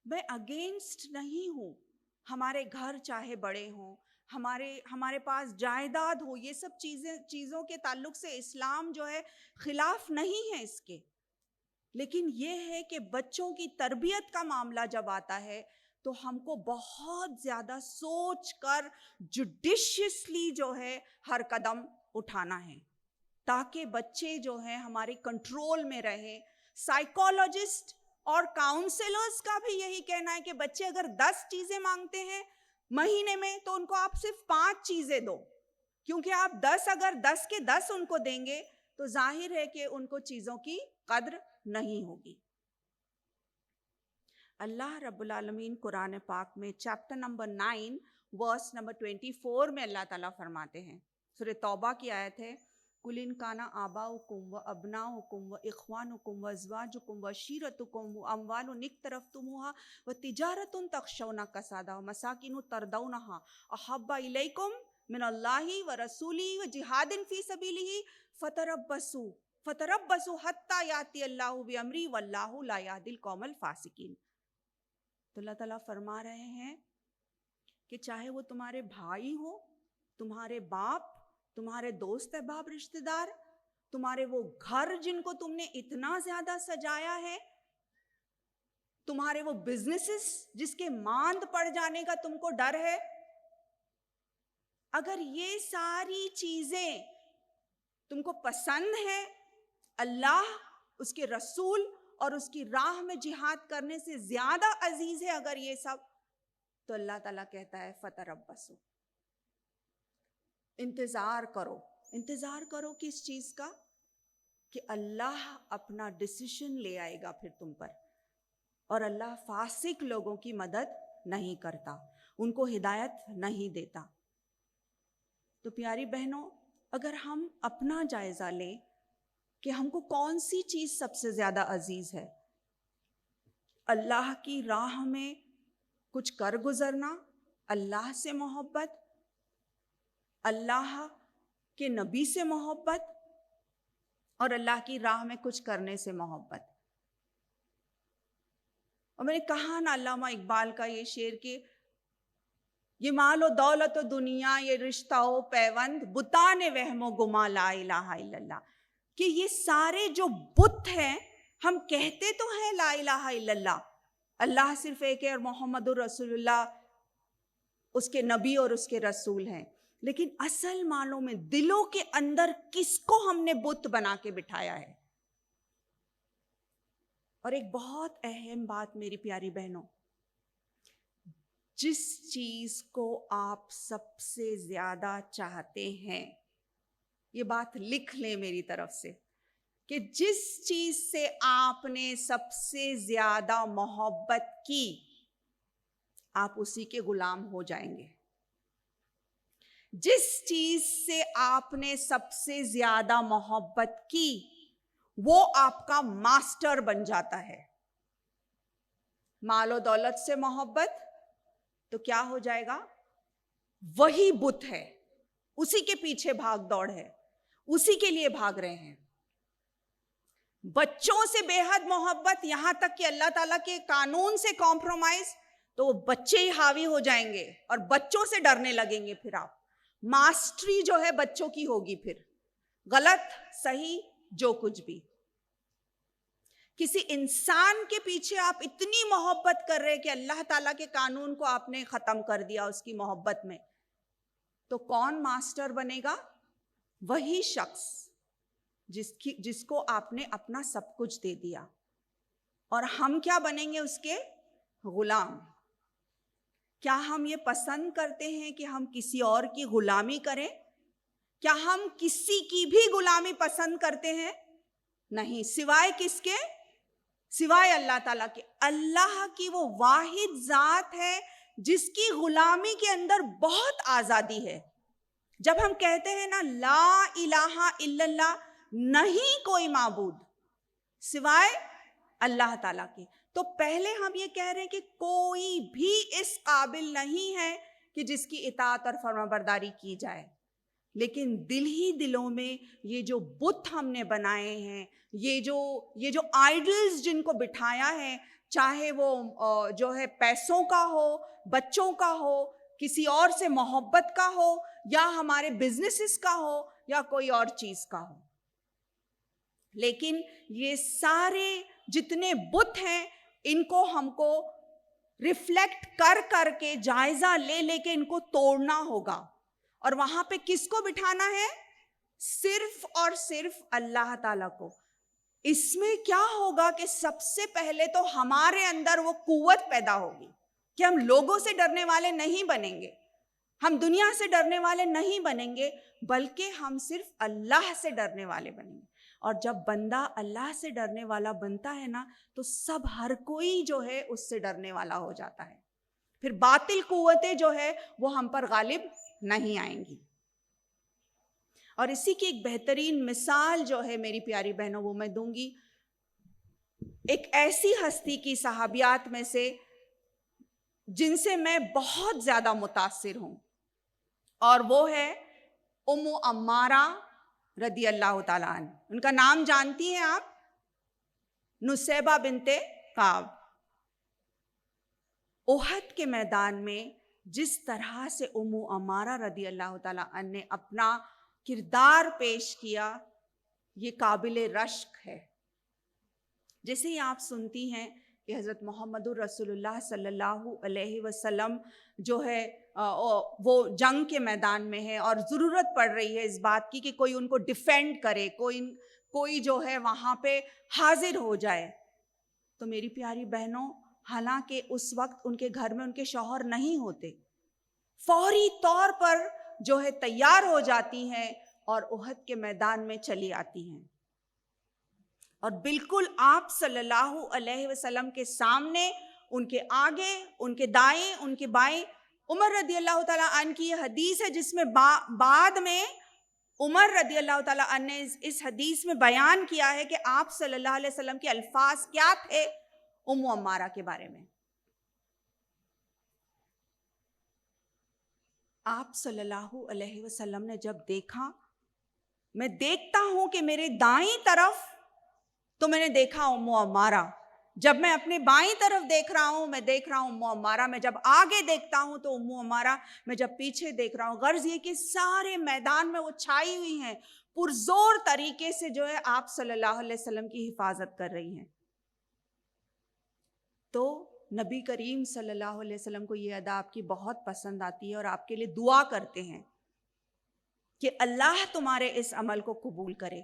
میں اگینسٹ نہیں ہوں، ہمارے گھر چاہے بڑے ہوں، ہمارے پاس جائیداد ہو، یہ سب چیزوں کے تعلق سے اسلام جو ہے خلاف نہیں ہے اس کے. لیکن یہ ہے کہ بچوں کی تربیت کا معاملہ جب آتا ہے تو ہم کو بہت زیادہ سوچ کر جوڈیشیسلی جو ہے ہر قدم اٹھانا ہے تاکہ بچے جو ہیں ہمارے کنٹرول میں رہیں. سائیکالوجسٹ اور کاؤنسلرز کا بھی یہی کہنا ہے کہ بچے اگر 10 چیزیں مانگتے ہیں مہینے میں تو ان کو آپ صرف 5 چیزیں دو، کیونکہ آپ 10 اگر 10 کے 10 ان کو دیں گے تو ظاہر ہے کہ ان کو چیزوں کی قدر نہیں ہوگی. اللہ رب العالمین قرآن پاک میں چیپٹر نمبر 9 ورس نمبر 24 میں اللہ تعالیٰ فرماتے ہیں، سورہ توبہ کی آیت ہے، قُلْ إِنْ كَانَ آبَاؤُكُمْ وَأَبْنَاؤُكُمْ وَإِخْوَانُكُمْ وَأَزْوَاجُكُمْ وَعَشِيرَتُكُمْ وَأَمْوَالٌ اقْتَرَفْتُمُوهَا وَتِجَارَةٌ تَخْشَوْنَ كَسَادَهَا وَمَسَاكِنُ تَرْضَوْنَهَا أَحَبَّ إِلَيْكُمْ مِنَ اللَّهِ وَرَسُولِهِ وَجِهَادٍ فِي سَبِيلِهِ فَتَرَبَّصُوا حَتَّى يَأْتِيَ اللَّهُ بِأَمْرِهِ وَاللَّهُ لَا يَهْدِي الْقَوْمَ الْفَاسِقِينَ. تو اللہ تعالیٰ فرما رہے ہیں کہ چاہے وہ تمہارے بھائی ہو، تمہارے باپ، تمہارے دوست احباب رشتہ دار، تمہارے وہ گھر جن کو تم نے اتنا زیادہ سجایا ہے، تمہارے وہ بزنسز جس کے ماند پڑ جانے کا تم کو ڈر ہے، اگر یہ ساری چیزیں تم کو پسند ہیں، اللہ، اس کے رسول اور اس کی راہ میں جہاد کرنے سے زیادہ عزیز ہے اگر یہ سب، تو اللہ تعالیٰ کہتا ہے فتربصوا، انتظار کرو. انتظار کرو کس چیز کا؟ کہ اللہ اپنا ڈیسیشن لے آئے گا پھر تم پر. اور اللہ فاسق لوگوں کی مدد نہیں کرتا، ان کو ہدایت نہیں دیتا. تو پیاری بہنوں، اگر ہم اپنا جائزہ لیں کہ ہم کو کون سی چیز سب سے زیادہ عزیز ہے، اللہ کی راہ میں کچھ کر گزرنا، اللہ سے محبت، اللہ کے نبی سے محبت، اور اللہ کی راہ میں کچھ کرنے سے محبت. اور میں نے کہا نا علامہ اقبال کا یہ شعر کہ یہ مال و دولت و دنیا، یہ رشتہ و پیوند، بتان وہم و گما لا الہ الا اللہ، کہ یہ سارے جو بت ہیں، ہم کہتے تو ہیں لا الہ الا اللہ، اللہ صرف ایک ہے اور محمد الرسول اللہ اس کے نبی اور اس کے رسول ہیں، لیکن اصل معنوں میں دلوں کے اندر کس کو ہم نے بت بنا کے بٹھایا ہے. اور ایک بہت اہم بات میری پیاری بہنوں، جس چیز کو آپ سب سے زیادہ چاہتے ہیں، یہ بات لکھ لیں میری طرف سے، کہ جس چیز سے آپ نے سب سے زیادہ محبت کی، آپ اسی کے غلام ہو جائیں گے. جس چیز سے آپ نے سب سے زیادہ محبت کی وہ آپ کا ماسٹر بن جاتا ہے. مال و دولت سے محبت تو کیا ہو جائے گا؟ وہی بت ہے، اسی کے پیچھے بھاگ دوڑ ہے، اسی کے لیے بھاگ رہے ہیں. بچوں سے بے حد محبت، یہاں تک کہ اللہ تعالیٰ کے قانون سے کمپرومائز، تو وہ بچے ہی حاوی ہو جائیں گے اور بچوں سے ڈرنے لگیں گے. پھر آپ ماسٹری جو ہے بچوں کی ہوگی، پھر غلط صحیح جو کچھ بھی. کسی انسان کے پیچھے آپ اتنی محبت کر رہے کہ اللہ تعالیٰ کے قانون کو آپ نے ختم کر دیا اس کی محبت میں، تو کون ماسٹر بنے گا؟ وہی شخص جس کو آپ نے اپنا سب کچھ دے دیا. اور ہم کیا بنیں گے؟ اس کے غلام. کیا ہم یہ پسند کرتے ہیں کہ ہم کسی اور کی غلامی کریں؟ کیا ہم کسی کی بھی غلامی پسند کرتے ہیں؟ نہیں. سوائے کس کے؟ سوائے اللہ تعالیٰ کے. اللہ کی وہ واحد ذات ہے جس کی غلامی کے اندر بہت آزادی ہے. جب ہم کہتے ہیں نا لا الہ الا اللہ، نہیں کوئی معبود سوائے اللہ تعالیٰ کے، تو پہلے ہم یہ کہہ رہے ہیں کہ کوئی بھی اس قابل نہیں ہے کہ جس کی اطاعت اور فرمانبرداری کی جائے. لیکن دل ہی دلوں میں یہ جو بت ہم نے بنائے ہیں، یہ جو آئیڈلز جن کو بٹھایا ہے، چاہے وہ جو ہے پیسوں کا ہو، بچوں کا ہو، کسی اور سے محبت کا ہو، یا ہمارے بزنسز کا ہو، یا کوئی اور چیز کا ہو. لیکن یہ سارے جتنے بت ہیں ان کو ہم کو ریفلیکٹ کر کے جائزہ لے کے ان کو توڑنا ہوگا. اور وہاں پہ کس کو بٹھانا ہے؟ صرف اور صرف اللہ تعالیٰ کو. اس میں کیا ہوگا کہ سب سے پہلے تو ہمارے اندر وہ قوت پیدا ہوگی کہ ہم لوگوں سے ڈرنے والے نہیں بنیں گے، ہم دنیا سے ڈرنے والے نہیں بنیں گے، بلکہ ہم صرف اللہ سے ڈرنے والے بنیں گے. اور جب بندہ اللہ سے ڈرنے والا بنتا ہے نا، تو سب ہر کوئی جو ہے اس سے ڈرنے والا ہو جاتا ہے. پھر باطل قوتیں جو ہے وہ ہم پر غالب نہیں آئیں گی. اور اسی کی ایک بہترین مثال جو ہے میری پیاری بہنوں وہ میں دوں گی ایک ایسی ہستی کی، صحابیات میں سے جن سے میں بہت زیادہ متاثر ہوں، اور وہ ہے ام عمارہ رضی اللہ تعالیٰ عنہ. ان کا نام جانتی ہیں آپ؟ نصیبہ بنت کعب. احد کے میدان میں جس طرح سے ام عمارہ رضی اللہ تعالیٰ عنہ نے اپنا کردار پیش کیا، یہ قابل رشک ہے. جیسے ہی آپ سنتی ہیں کہ حضرت محمد رسول اللہ صلی اللہ علیہ وسلم جو ہے وہ جنگ کے میدان میں ہے اور ضرورت پڑ رہی ہے اس بات کی کہ کوئی ان کو ڈیفینڈ کرے، کوئی جو ہے وہاں پہ حاضر ہو جائے، تو میری پیاری بہنوں، حالانکہ اس وقت ان کے گھر میں ان کے شوہر نہیں ہوتے، فوری طور پر جو ہے تیار ہو جاتی ہیں اور احد کے میدان میں چلی آتی ہیں. اور بالکل آپ صلی اللہ علیہ وسلم کے سامنے، ان کے آگے، ان کے دائیں، ان کے بائیں عمر رضی اللہ تعالیٰ عنہ کی یہ حدیث ہے، جس میں بعد میں عمر رضی اللہ تعالیٰ عنہ نے اس حدیث میں بیان کیا ہے کہ آپ صلی اللہ علیہ وسلم کے الفاظ کیا تھے ام عمارہ کے بارے میں. آپ صلی اللہ علیہ وسلم نے جب دیکھا، میں دیکھتا ہوں کہ میرے دائیں طرف تو میں نے دیکھا ام عمارہ، جب میں اپنے بائیں طرف دیکھ رہا ہوں میں دیکھ رہا ہوں ام عمارہ، میں جب آگے دیکھتا ہوں تو ام عمارہ، میں جب پیچھے دیکھ رہا ہوں. غرض یہ کہ سارے میدان میں وہ چھائی ہوئی ہیں، پرزور طریقے سے جو ہے آپ صلی اللہ علیہ وسلم کی حفاظت کر رہی ہیں. تو نبی کریم صلی اللہ علیہ وسلم کو یہ ادا آپ کی بہت پسند آتی ہے اور آپ کے لیے دعا کرتے ہیں کہ اللہ تمہارے اس عمل کو قبول کرے۔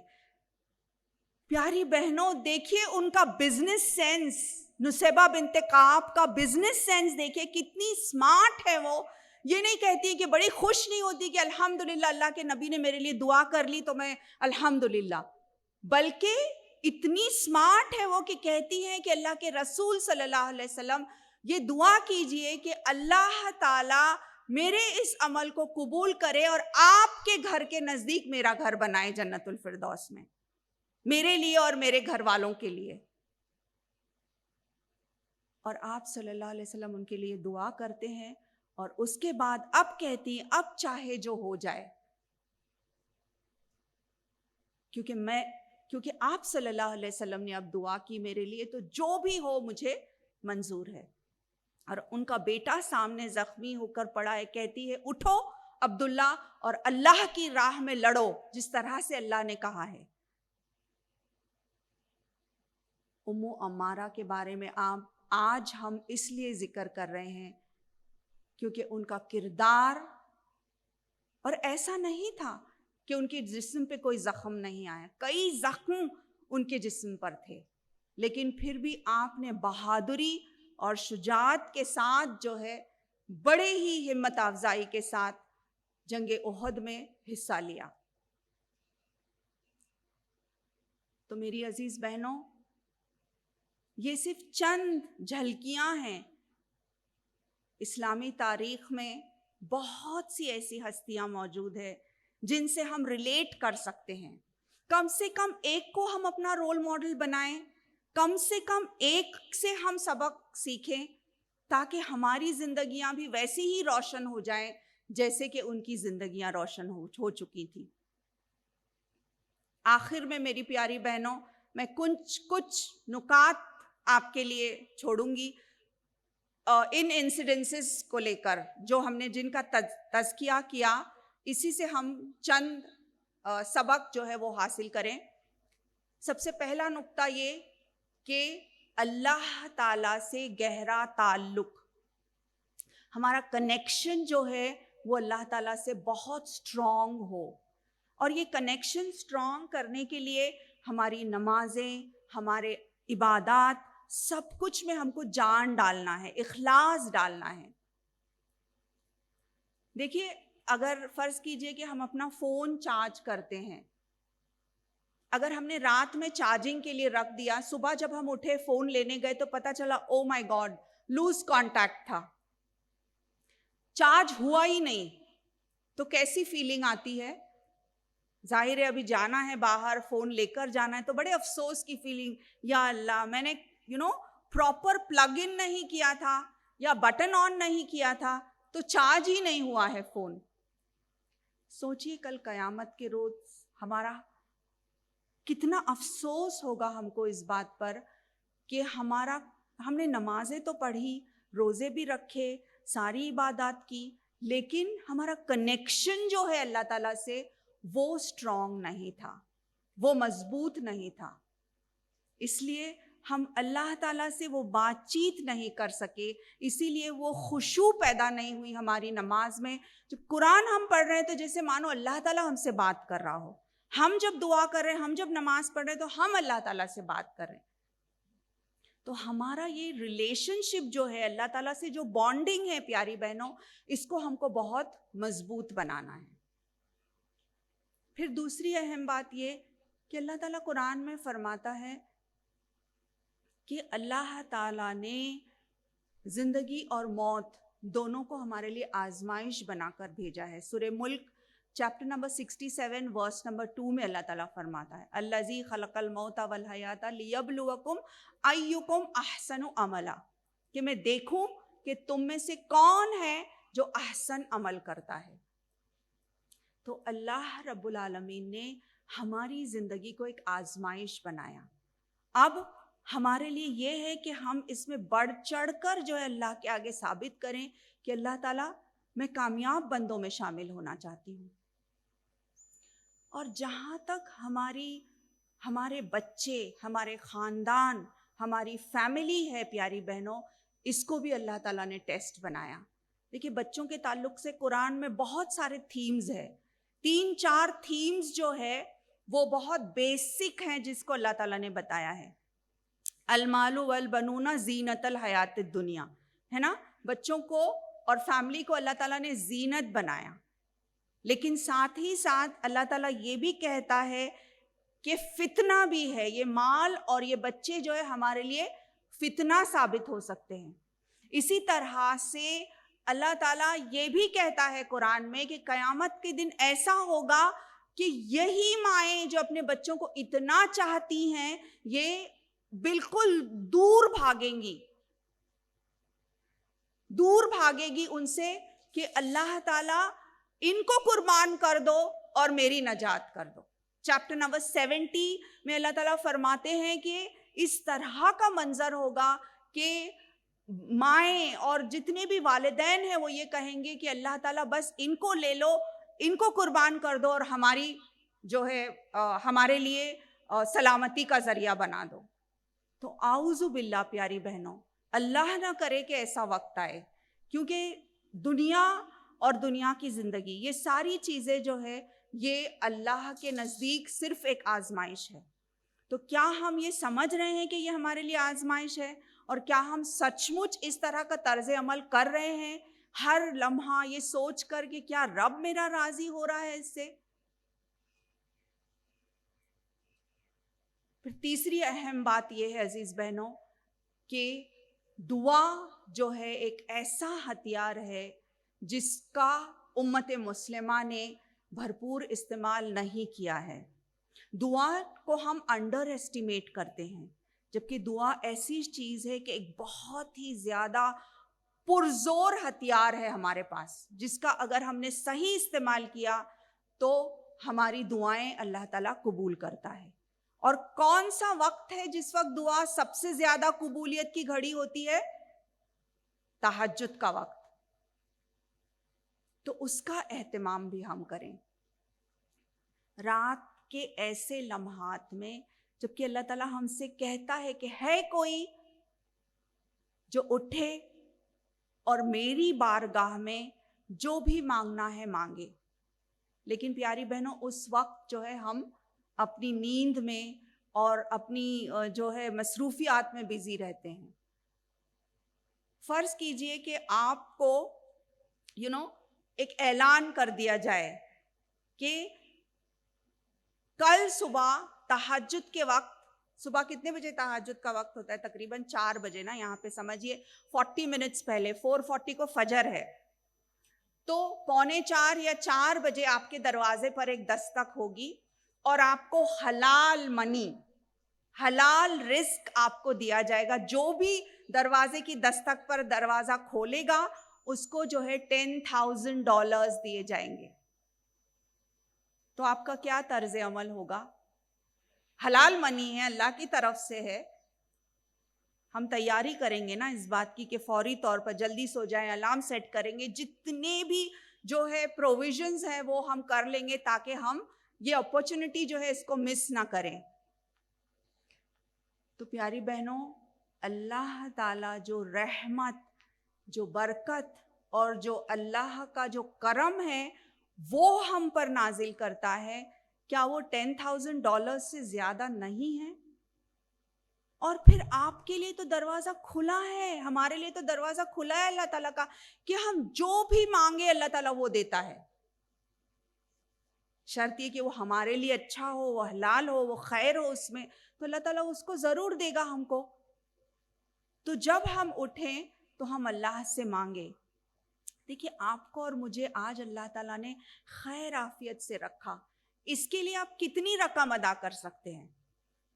پیاری بہنوں دیکھیے ان کا بزنس سینس، نصیبہ بنت کعب کا بزنس سینس دیکھیے، کتنی سمارٹ ہے وہ۔ یہ نہیں کہتی کہ بڑی خوش نہیں ہوتی کہ الحمدللہ اللہ کے نبی نے میرے لیے دعا کر لی تو میں الحمدللہ، بلکہ اتنی سمارٹ ہے وہ کہ کہتی ہے کہ اللہ کے رسول صلی اللہ علیہ وسلم یہ دعا کیجئے کہ اللہ تعالی میرے اس عمل کو قبول کرے اور آپ کے گھر کے نزدیک میرا گھر بنائے جنت الفردوس میں، میرے لیے اور میرے گھر والوں کے لیے۔ اور آپ صلی اللہ علیہ وسلم ان کے لیے دعا کرتے ہیں، اور اس کے بعد اب کہتی ہیں اب چاہے جو ہو جائے، کیونکہ آپ صلی اللہ علیہ وسلم نے اب دعا کی میرے لیے، تو جو بھی ہو مجھے منظور ہے۔ اور ان کا بیٹا سامنے زخمی ہو کر پڑا ہے، کہتی ہے اٹھو عبداللہ اور اللہ کی راہ میں لڑو جس طرح سے اللہ نے کہا ہے۔ ام عمارہ کے بارے میں آج ہم اس لیے ذکر کر رہے ہیں کیونکہ ان کا کردار، اور ایسا نہیں تھا کہ ان کے جسم پہ کوئی زخم نہیں آیا، کئی زخم ان کے جسم پر تھے، لیکن پھر بھی آپ نے بہادری اور شجاعت کے ساتھ جو ہے بڑے ہی ہمت افزائی کے ساتھ جنگ احد میں حصہ لیا۔ تو میری عزیز بہنوں، یہ صرف چند جھلکیاں ہیں۔ اسلامی تاریخ میں بہت سی ایسی ہستیاں موجود ہیں جن سے ہم ریلیٹ کر سکتے ہیں۔ کم سے کم ایک کو ہم اپنا رول ماڈل بنائیں، کم سے کم ایک سے ہم سبق سیکھیں، تاکہ ہماری زندگیاں بھی ویسی ہی روشن ہو جائیں جیسے کہ ان کی زندگیاں روشن ہو چکی تھی۔ آخر میں میری پیاری بہنوں، میں کچھ نکات آپ کے لیے چھوڑوں گی ان انسیڈنسز کو لے کر جو ہم نے جن کا تذکیہ کیا، اسی سے ہم چند سبق جو ہے وہ حاصل کریں۔ سب سے پہلا نقطہ یہ کہ اللہ تعالیٰ سے گہرا تعلق، ہمارا کنیکشن جو ہے وہ اللہ تعالیٰ سے بہت سٹرونگ ہو، اور یہ کنیکشن سٹرونگ کرنے کے لیے ہماری نمازیں، ہمارے عبادات، سب کچھ میں ہم کو جان ڈالنا ہے، اخلاص ڈالنا ہے۔ دیکھیے، اگر فرض کیجئے کہ ہم اپنا فون چارج کرتے ہیں، اگر ہم نے رات میں چارجنگ کے لیے رکھ دیا، صبح جب ہم اٹھے فون لینے گئے تو پتا چلا او مائی گاڈ لوز کانٹیکٹ تھا، چارج ہوا ہی نہیں، تو کیسی فیلنگ آتی ہے؟ ظاہر ہے ابھی جانا ہے باہر، فون لے کر جانا ہے، تو بڑے افسوس کی فیلنگ، یا اللہ میں نے پراپر پلگ ان نہیں کیا تھا یا بٹن آن نہیں کیا تھا تو چارج ہی نہیں ہوا ہے فون۔ سوچئے کل قیامت کے روز ہمارا کتنا افسوس ہوگا ہم کو اس بات پر کہ ہم نے نمازیں تو پڑھی، روزے بھی رکھے، ساری عبادات کی، لیکن ہمارا کنیکشن جو ہے اللہ تعالیٰ سے وہ سٹرونگ نہیں تھا، وہ مضبوط نہیں تھا۔ اس لیے ہم اللہ تعالیٰ سے وہ بات چیت نہیں کر سکے، اسی لیے وہ خشوع پیدا نہیں ہوئی ہماری نماز میں۔ جب قرآن ہم پڑھ رہے ہیں تو جیسے مانو اللہ تعالیٰ ہم سے بات کر رہا ہو، ہم جب دعا کر رہے ہیں، ہم جب نماز پڑھ رہے ہیں تو ہم اللہ تعالیٰ سے بات کر رہے ہیں۔ تو ہمارا یہ ریلیشن شپ جو ہے اللہ تعالیٰ سے، جو بانڈنگ ہے پیاری بہنوں، اس کو ہم کو بہت مضبوط بنانا ہے۔ پھر دوسری اہم بات یہ کہ اللہ تعالیٰ قرآن میں فرماتا ہے کہ اللہ تعالیٰ نے زندگی اور موت دونوں کو ہمارے لیے آزمائش بنا کر بھیجا ہے۔ سورہ ملک چیپٹر نمبر 67 ورس نمبر 2 میں اللہ تعالیٰ فرماتا ہے الذی خلق الموت والحیات لیبلوکم ایکم احسن عملا، کہ میں دیکھوں کہ تم میں سے کون ہے جو احسن عمل کرتا ہے۔ تو اللہ رب العالمین نے ہماری زندگی کو ایک آزمائش بنایا۔ اب ہمارے لیے یہ ہے کہ ہم اس میں بڑھ چڑھ کر جو ہے اللہ کے آگے ثابت کریں کہ اللہ تعالیٰ میں کامیاب بندوں میں شامل ہونا چاہتی ہوں۔ اور جہاں تک ہمارے بچے، ہمارے خاندان، ہماری فیملی ہے پیاری بہنوں، اس کو بھی اللہ تعالیٰ نے ٹیسٹ بنایا۔ دیکھیے بچوں کے تعلق سے قرآن میں بہت سارے تھیمز ہیں 3-4 تھیمز جو ہے وہ بہت بیسک ہیں جس کو اللہ تعالیٰ نے بتایا ہے. المال والبنون زینت الحیات الدنیا, ہے نا, بچوں کو اور فیملی کو اللہ تعالیٰ نے زینت بنایا. لیکن ساتھ ہی ساتھ اللہ تعالیٰ یہ بھی کہتا ہے کہ فتنہ بھی ہے. یہ مال اور یہ بچے جو ہے ہمارے لیے فتنہ ثابت ہو سکتے ہیں. اسی طرح سے اللہ تعالیٰ یہ بھی کہتا ہے قرآن میں کہ قیامت کے دن ایسا ہوگا کہ یہی مائیں جو اپنے بچوں کو اتنا چاہتی ہیں یہ بالکل دور بھاگیں گی, دور بھاگے گی ان سے کہ اللہ تعالیٰ ان کو قربان کر دو اور میری نجات کر دو. چیپٹر نمبر 70 میں اللہ تعالیٰ فرماتے ہیں کہ اس طرح کا منظر ہوگا کہ مائیں اور جتنے بھی والدین ہیں وہ یہ کہیں گے کہ اللہ تعالیٰ بس ان کو لے لو, ان کو قربان کر دو اور ہماری جو ہے ہمارے لیے سلامتی کا ذریعہ بنا دو. تو اعوذ باللہ پیاری بہنوں, اللہ نہ کرے کہ ایسا وقت آئے, کیونکہ دنیا اور دنیا کی زندگی یہ ساری چیزیں جو ہے یہ اللہ کے نزدیک صرف ایک آزمائش ہے. تو کیا ہم یہ سمجھ رہے ہیں کہ یہ ہمارے لیے آزمائش ہے, اور کیا ہم سچ مچ اس طرح کا طرز عمل کر رہے ہیں ہر لمحہ یہ سوچ کر کہ کیا رب میرا راضی ہو رہا ہے اس سے؟ پھر تیسری اہم بات یہ ہے عزیز بہنوں کہ دعا جو ہے ایک ایسا ہتھیار ہے جس کا امت مسلمہ نے بھرپور استعمال نہیں کیا ہے. دعا کو ہم انڈر ایسٹیمیٹ کرتے ہیں, جبکہ دعا ایسی چیز ہے کہ ایک بہت ہی زیادہ پرزور ہتھیار ہے ہمارے پاس, جس کا اگر ہم نے صحیح استعمال کیا تو ہماری دعائیں اللہ تعالیٰ قبول کرتا ہے. اور کون سا وقت ہے جس وقت دعا سب سے زیادہ قبولیت کی گھڑی ہوتی ہے؟ تہجد کا وقت. تو اس کا اہتمام بھی ہم کریں. رات کے ایسے لمحات میں جبکہ اللہ تعالیٰ ہم سے کہتا ہے کہ ہے کوئی جو اٹھے اور میری بارگاہ میں جو بھی مانگنا ہے مانگے, لیکن پیاری بہنوں اس وقت جو ہے ہم اپنی نیند میں اور اپنی جو ہے مصروفیات میں بزی رہتے ہیں. فرض کیجئے کہ آپ کو ایک اعلان کر دیا جائے کہ کل صبح تہجد کے وقت, صبح کتنے بجے تہجد کا وقت ہوتا ہے؟ تقریباً 4 بجے نا, یہاں پہ سمجھیے 40 منٹس پہلے 4:40 کو فجر ہے, تو 3:45 یا 4 بجے آپ کے دروازے پر ایک دستک ہوگی اور آپ کو حلال منی, حلال رزق آپ کو دیا جائے گا. جو بھی دروازے کی دستک پر دروازہ کھولے گا اس کو جو ہے $10,000 دیے جائیں گے. تو آپ کا کیا طرز عمل ہوگا؟ حلال منی ہے, اللہ کی طرف سے ہے, ہم تیاری کریں گے نا اس بات کی کہ فوری طور پر جلدی سو جائیں, الارم سیٹ کریں گے, جتنے بھی جو ہے پروویژنز ہیں وہ ہم کر لیں گے تاکہ ہم یہ اپرچونٹی جو ہے اس کو مس نہ کریں. تو پیاری بہنوں, اللہ تعالیٰ جو رحمت, جو برکت اور جو اللہ کا جو کرم ہے وہ ہم پر نازل کرتا ہے, کیا وہ $10,000 سے زیادہ نہیں ہے؟ اور پھر آپ کے لیے تو دروازہ کھلا ہے, ہمارے لیے تو دروازہ کھلا ہے اللہ تعالیٰ کا کہ ہم جو بھی مانگے اللہ تعالیٰ وہ دیتا ہے. شرط یہ کہ وہ ہمارے لیے اچھا ہو, وہ حلال ہو, وہ خیر ہو اس میں, تو اللہ تعالیٰ اس کو ضرور دے گا ہم کو. تو جب ہم اٹھیں تو ہم اللہ سے مانگے. دیکھیے آپ کو اور مجھے آج اللہ تعالیٰ نے خیر عافیت سے رکھا, اس کے لیے آپ کتنی رقم ادا کر سکتے ہیں؟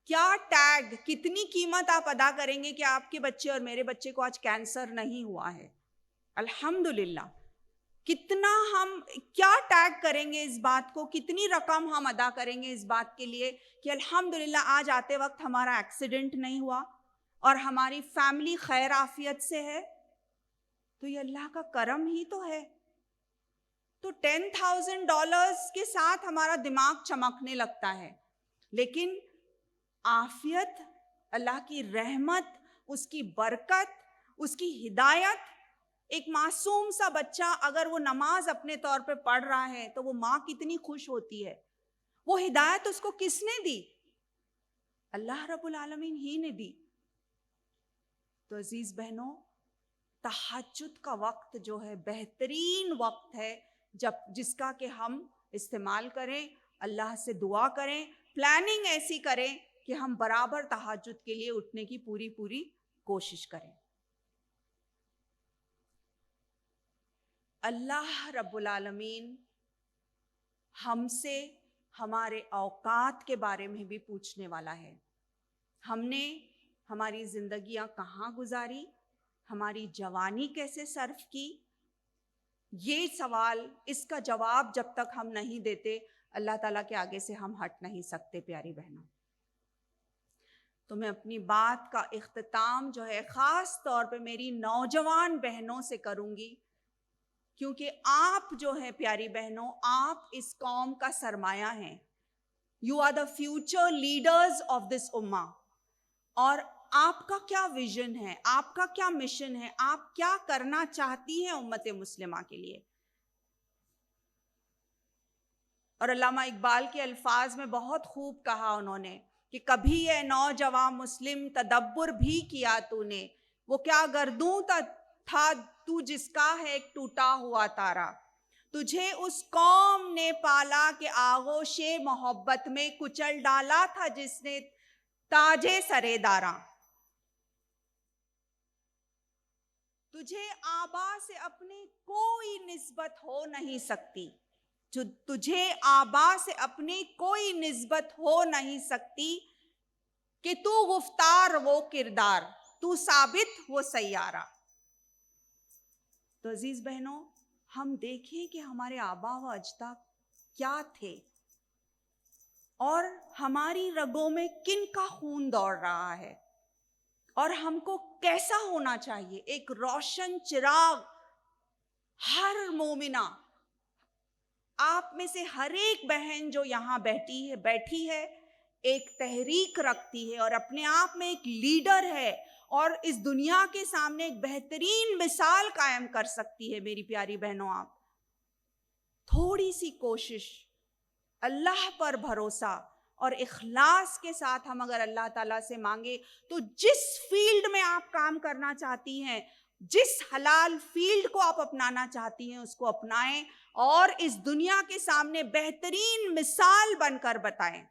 کیا ٹیگ, کتنی قیمت آپ ادا کریں گے کہ آپ کے بچے اور میرے بچے کو آج کینسر نہیں ہوا ہے؟ الحمدللہ. کتنا ہم کیا ٹیگ کریں گے اس بات کو, کتنی رقم ہم ادا کریں گے اس بات کے لیے کہ الحمدللہ آج آتے وقت ہمارا ایکسیڈنٹ نہیں ہوا اور ہماری فیملی خیر عافیت سے ہے. تو یہ اللہ کا کرم ہی تو ہے. تو $10,000 کے ساتھ ہمارا دماغ چمکنے لگتا ہے, لیکن عافیت, اللہ کی رحمت, اس کی برکت, اس کی ہدایت ایک معصوم سا بچہ اگر وہ نماز اپنے طور پہ پڑھ رہا ہے تو وہ ماں کتنی خوش ہوتی ہے. وہ ہدایت اس کو کس نے دی؟ اللہ رب العالمین ہی نے دی. تو عزیز بہنوں، تہجد کا وقت جو ہے بہترین وقت ہے جس کا کہ ہم استعمال کریں، اللہ سے دعا کریں، پلاننگ ایسی کریں کہ ہم برابر تہجد کے لیے اٹھنے کی پوری کوشش کریں. اللہ رب العالمین ہم سے ہمارے اوقات کے بارے میں بھی پوچھنے والا ہے. ہم نے ہماری زندگیاں کہاں گزاری، ہماری جوانی کیسے صرف کی؟ یہ سوال، اس کا جواب جب تک ہم نہیں دیتے اللہ تعالیٰ کے آگے سے ہم ہٹ نہیں سکتے. پیاری بہنوں، تو میں اپنی بات کا اختتام جو ہے خاص طور پہ میری نوجوان بہنوں سے کروں گی، کیونکہ آپ جو ہیں پیاری بہنوں، آپ اس قوم کا سرمایہ ہیں. You are the future leaders of this ummah. اور آپ کا کیا ویژن ہے، آپ کا کیا مشن ہے، آپ کیا کرنا چاہتی ہیں امت مسلمہ کے لیے؟ اور علامہ اقبال کے الفاظ میں بہت خوب کہا انہوں نے کہ کبھی اے نوجوان مسلم تدبر بھی کیا تو نے، وہ کیا گردوں تھا تو جس کا ہے ایک ٹوٹا ہوا تارا. تجھے اس قوم نے پالا کہ آغوش محبت میں کچل ڈالا تھا جس نے تاجے سرے داراں. تجھے آبا سے اپنی کوئی نسبت ہو نہیں سکتی، تجھے آبا سے اپنی کوئی نسبت ہو نہیں سکتی، کہ تو گفتار وہ کردار، تو ثابت وہ سیارہ. تو عزیز بہنوں، ہم دیکھیں کہ ہمارے آبا و اجداد کیا تھے اور ہماری رگوں میں کن کا خون دوڑ رہا ہے، اور ہم کو کیسا ہونا چاہیے. ایک روشن چراغ ہر مومنہ، آپ میں سے ہر ایک بہن جو یہاں بیٹھی ہے ایک تحریک رکھتی ہے اور اپنے آپ میں ایک لیڈر ہے اور اس دنیا کے سامنے ایک بہترین مثال قائم کر سکتی ہے. میری پیاری بہنوں، آپ تھوڑی سی کوشش، اللہ پر بھروسہ اور اخلاص کے ساتھ ہم اگر اللہ تعالیٰ سے مانگے تو جس فیلڈ میں آپ کام کرنا چاہتی ہیں، جس حلال فیلڈ کو آپ اپنانا چاہتی ہیں، اس کو اپنائیں اور اس دنیا کے سامنے بہترین مثال بن کر بتائیں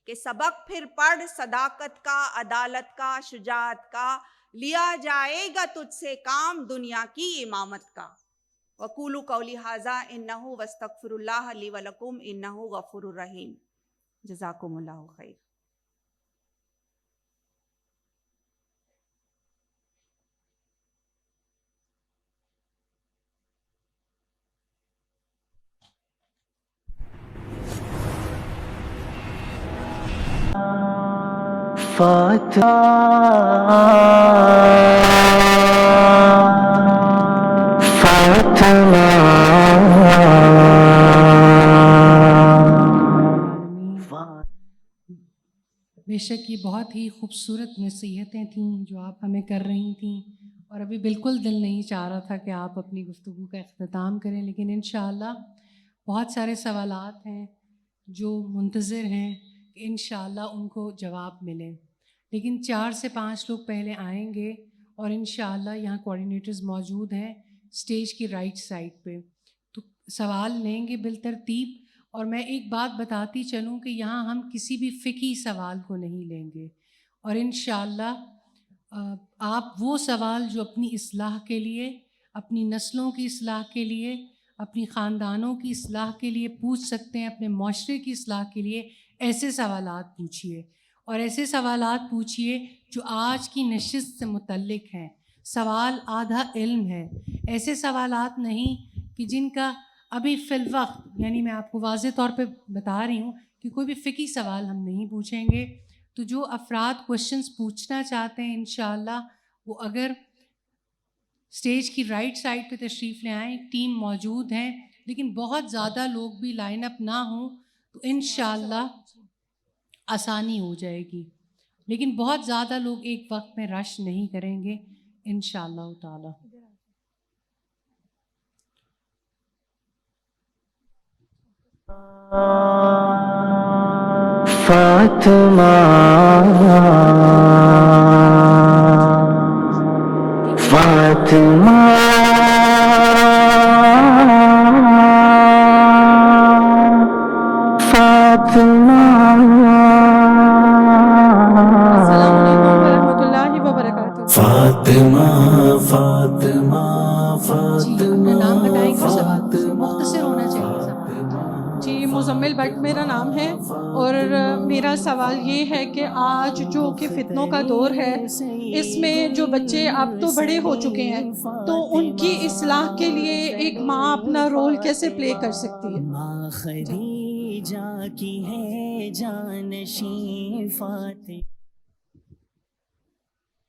کہ سبق پھر پڑھ صداقت کا، عدالت کا، شجاعت کا، لیا جائے گا تجھ سے کام دنیا کی امامت کا. وَقُولُوا قَوْلِي هَٰذَا إِنَّهُ وَاسْتَغْفِرُوا اللَّهَ لِي وَلَكُمْ إِنَّهُ غَفُورٌ رَحِيمٌ. جزاکم اللہ خیر. بے شک یہ بہت ہی خوبصورت نصیحتیں تھیں جو آپ ہمیں کر رہی تھیں، اور ابھی بالکل دل نہیں چاہ رہا تھا کہ آپ اپنی گفتگو کا اختتام کریں، لیکن انشاءاللہ بہت سارے سوالات ہیں جو منتظر ہیں کہ انشاءاللہ ان کو جواب ملے. لیکن 4 سے 5 لوگ پہلے آئیں گے اور انشاءاللہ یہاں کوآرڈینیٹرز موجود ہیں اسٹیج کی رائٹ سائڈ پہ، تو سوال لیں گے بالترتیب. اور میں ایک بات بتاتی چلوں کہ یہاں ہم کسی بھی فقہی سوال کو نہیں لیں گے، اور انشاءاللہ آپ وہ سوال جو اپنی اصلاح کے لیے، اپنی نسلوں کی اصلاح کے لیے، اپنی خاندانوں کی اصلاح کے لیے پوچھ سکتے ہیں، اپنے معاشرے کی اصلاح کے لیے ایسے سوالات پوچھیے، اور ایسے سوالات پوچھیے جو آج کی نشست سے متعلق ہیں. سوال آدھا علم ہے، ایسے سوالات نہیں کہ جن کا ابھی فی الوقت، یعنی میں آپ کو واضح طور پہ بتا رہی ہوں کہ کوئی بھی فقہی سوال ہم نہیں پوچھیں گے. تو جو افراد کوشچنس پوچھنا چاہتے ہیں انشاءاللہ وہ اگر اسٹیج کی رائٹ سائڈ پہ تشریف لے آئیں، ٹیم موجود ہیں، لیکن بہت زیادہ لوگ بھی لائن اپ نہ ہوں تو انشاءاللہ آسانی ہو جائے گی. لیکن بہت زیادہ لوگ ایک وقت میں رش نہیں کریں گے انشاءاللہ تعالی. فاطمہ فاطمہ فاطمہ السلام علیکم ورحمۃ اللہ وبرکاتہ۔ فاطمہ فاطمہ جی اپنا نام بتائیں گے اور سوال پوچھیں، مختصر ہونا چاہیے سوال۔ جی مزمل بٹ میرا نام ہے، اور میرا سوال یہ ہے کہ آج جو کہ فتنوں کا دور ہے، اس میں جو بچے اب تو بڑے ہو چکے ہیں، تو ان کی اصلاح کے لیے ایک ماں اپنا رول کیسے پلے کر سکتی ہے؟ ماں خدیجہ کی ہے جانشین فاطمہ۔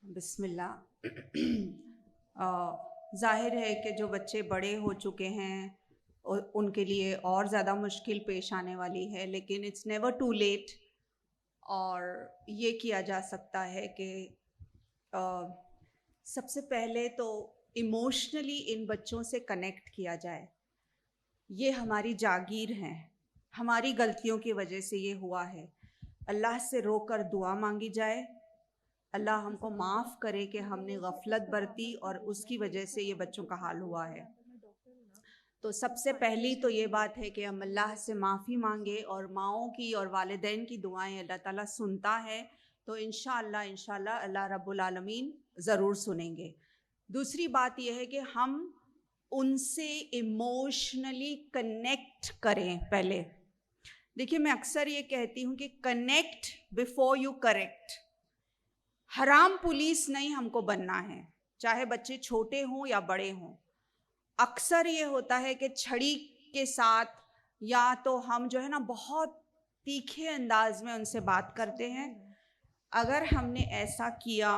بسم اللہ۔ ظاہر ہے کہ جو بچے بڑے ہو چکے ہیں ان کے لیے اور زیادہ مشکل پیش آنے والی ہے، لیکن اٹس نیور ٹو لیٹ، اور یہ کیا جا سکتا ہے کہ سب سے پہلے تو ایموشنلی ان بچوں سے کنیکٹ کیا جائے۔ یہ ہماری جاگیر ہیں، ہماری غلطیوں کی وجہ سے یہ ہوا ہے۔ اللہ سے رو کر دعا مانگی جائے، اللہ ہم کو معاف کرے کہ ہم نے غفلت برتی اور اس کی وجہ سے یہ بچوں کا حال ہوا ہے۔ تو سب سے پہلی تو یہ بات ہے کہ ہم اللہ سے معافی مانگے، اور ماؤں کی اور والدین کی دعائیں اللہ تعالیٰ سنتا ہے، تو انشاءاللہ اللہ رب العالمین ضرور سنیں گے۔ دوسری بات یہ ہے کہ ہم ان سے ایموشنلی کنیکٹ کریں۔ پہلے دیکھیے، میں اکثر یہ کہتی ہوں کہ کنیکٹ بیفور یو کریکٹ۔ حرام پولیس نہیں ہم کو بننا ہے، چاہے بچے چھوٹے ہوں یا بڑے ہوں۔ اکثر یہ ہوتا ہے کہ چھڑی کے ساتھ یا تو ہم جو ہے نا بہت تیکھے انداز میں ان سے بات کرتے ہیں۔ اگر ہم نے ایسا کیا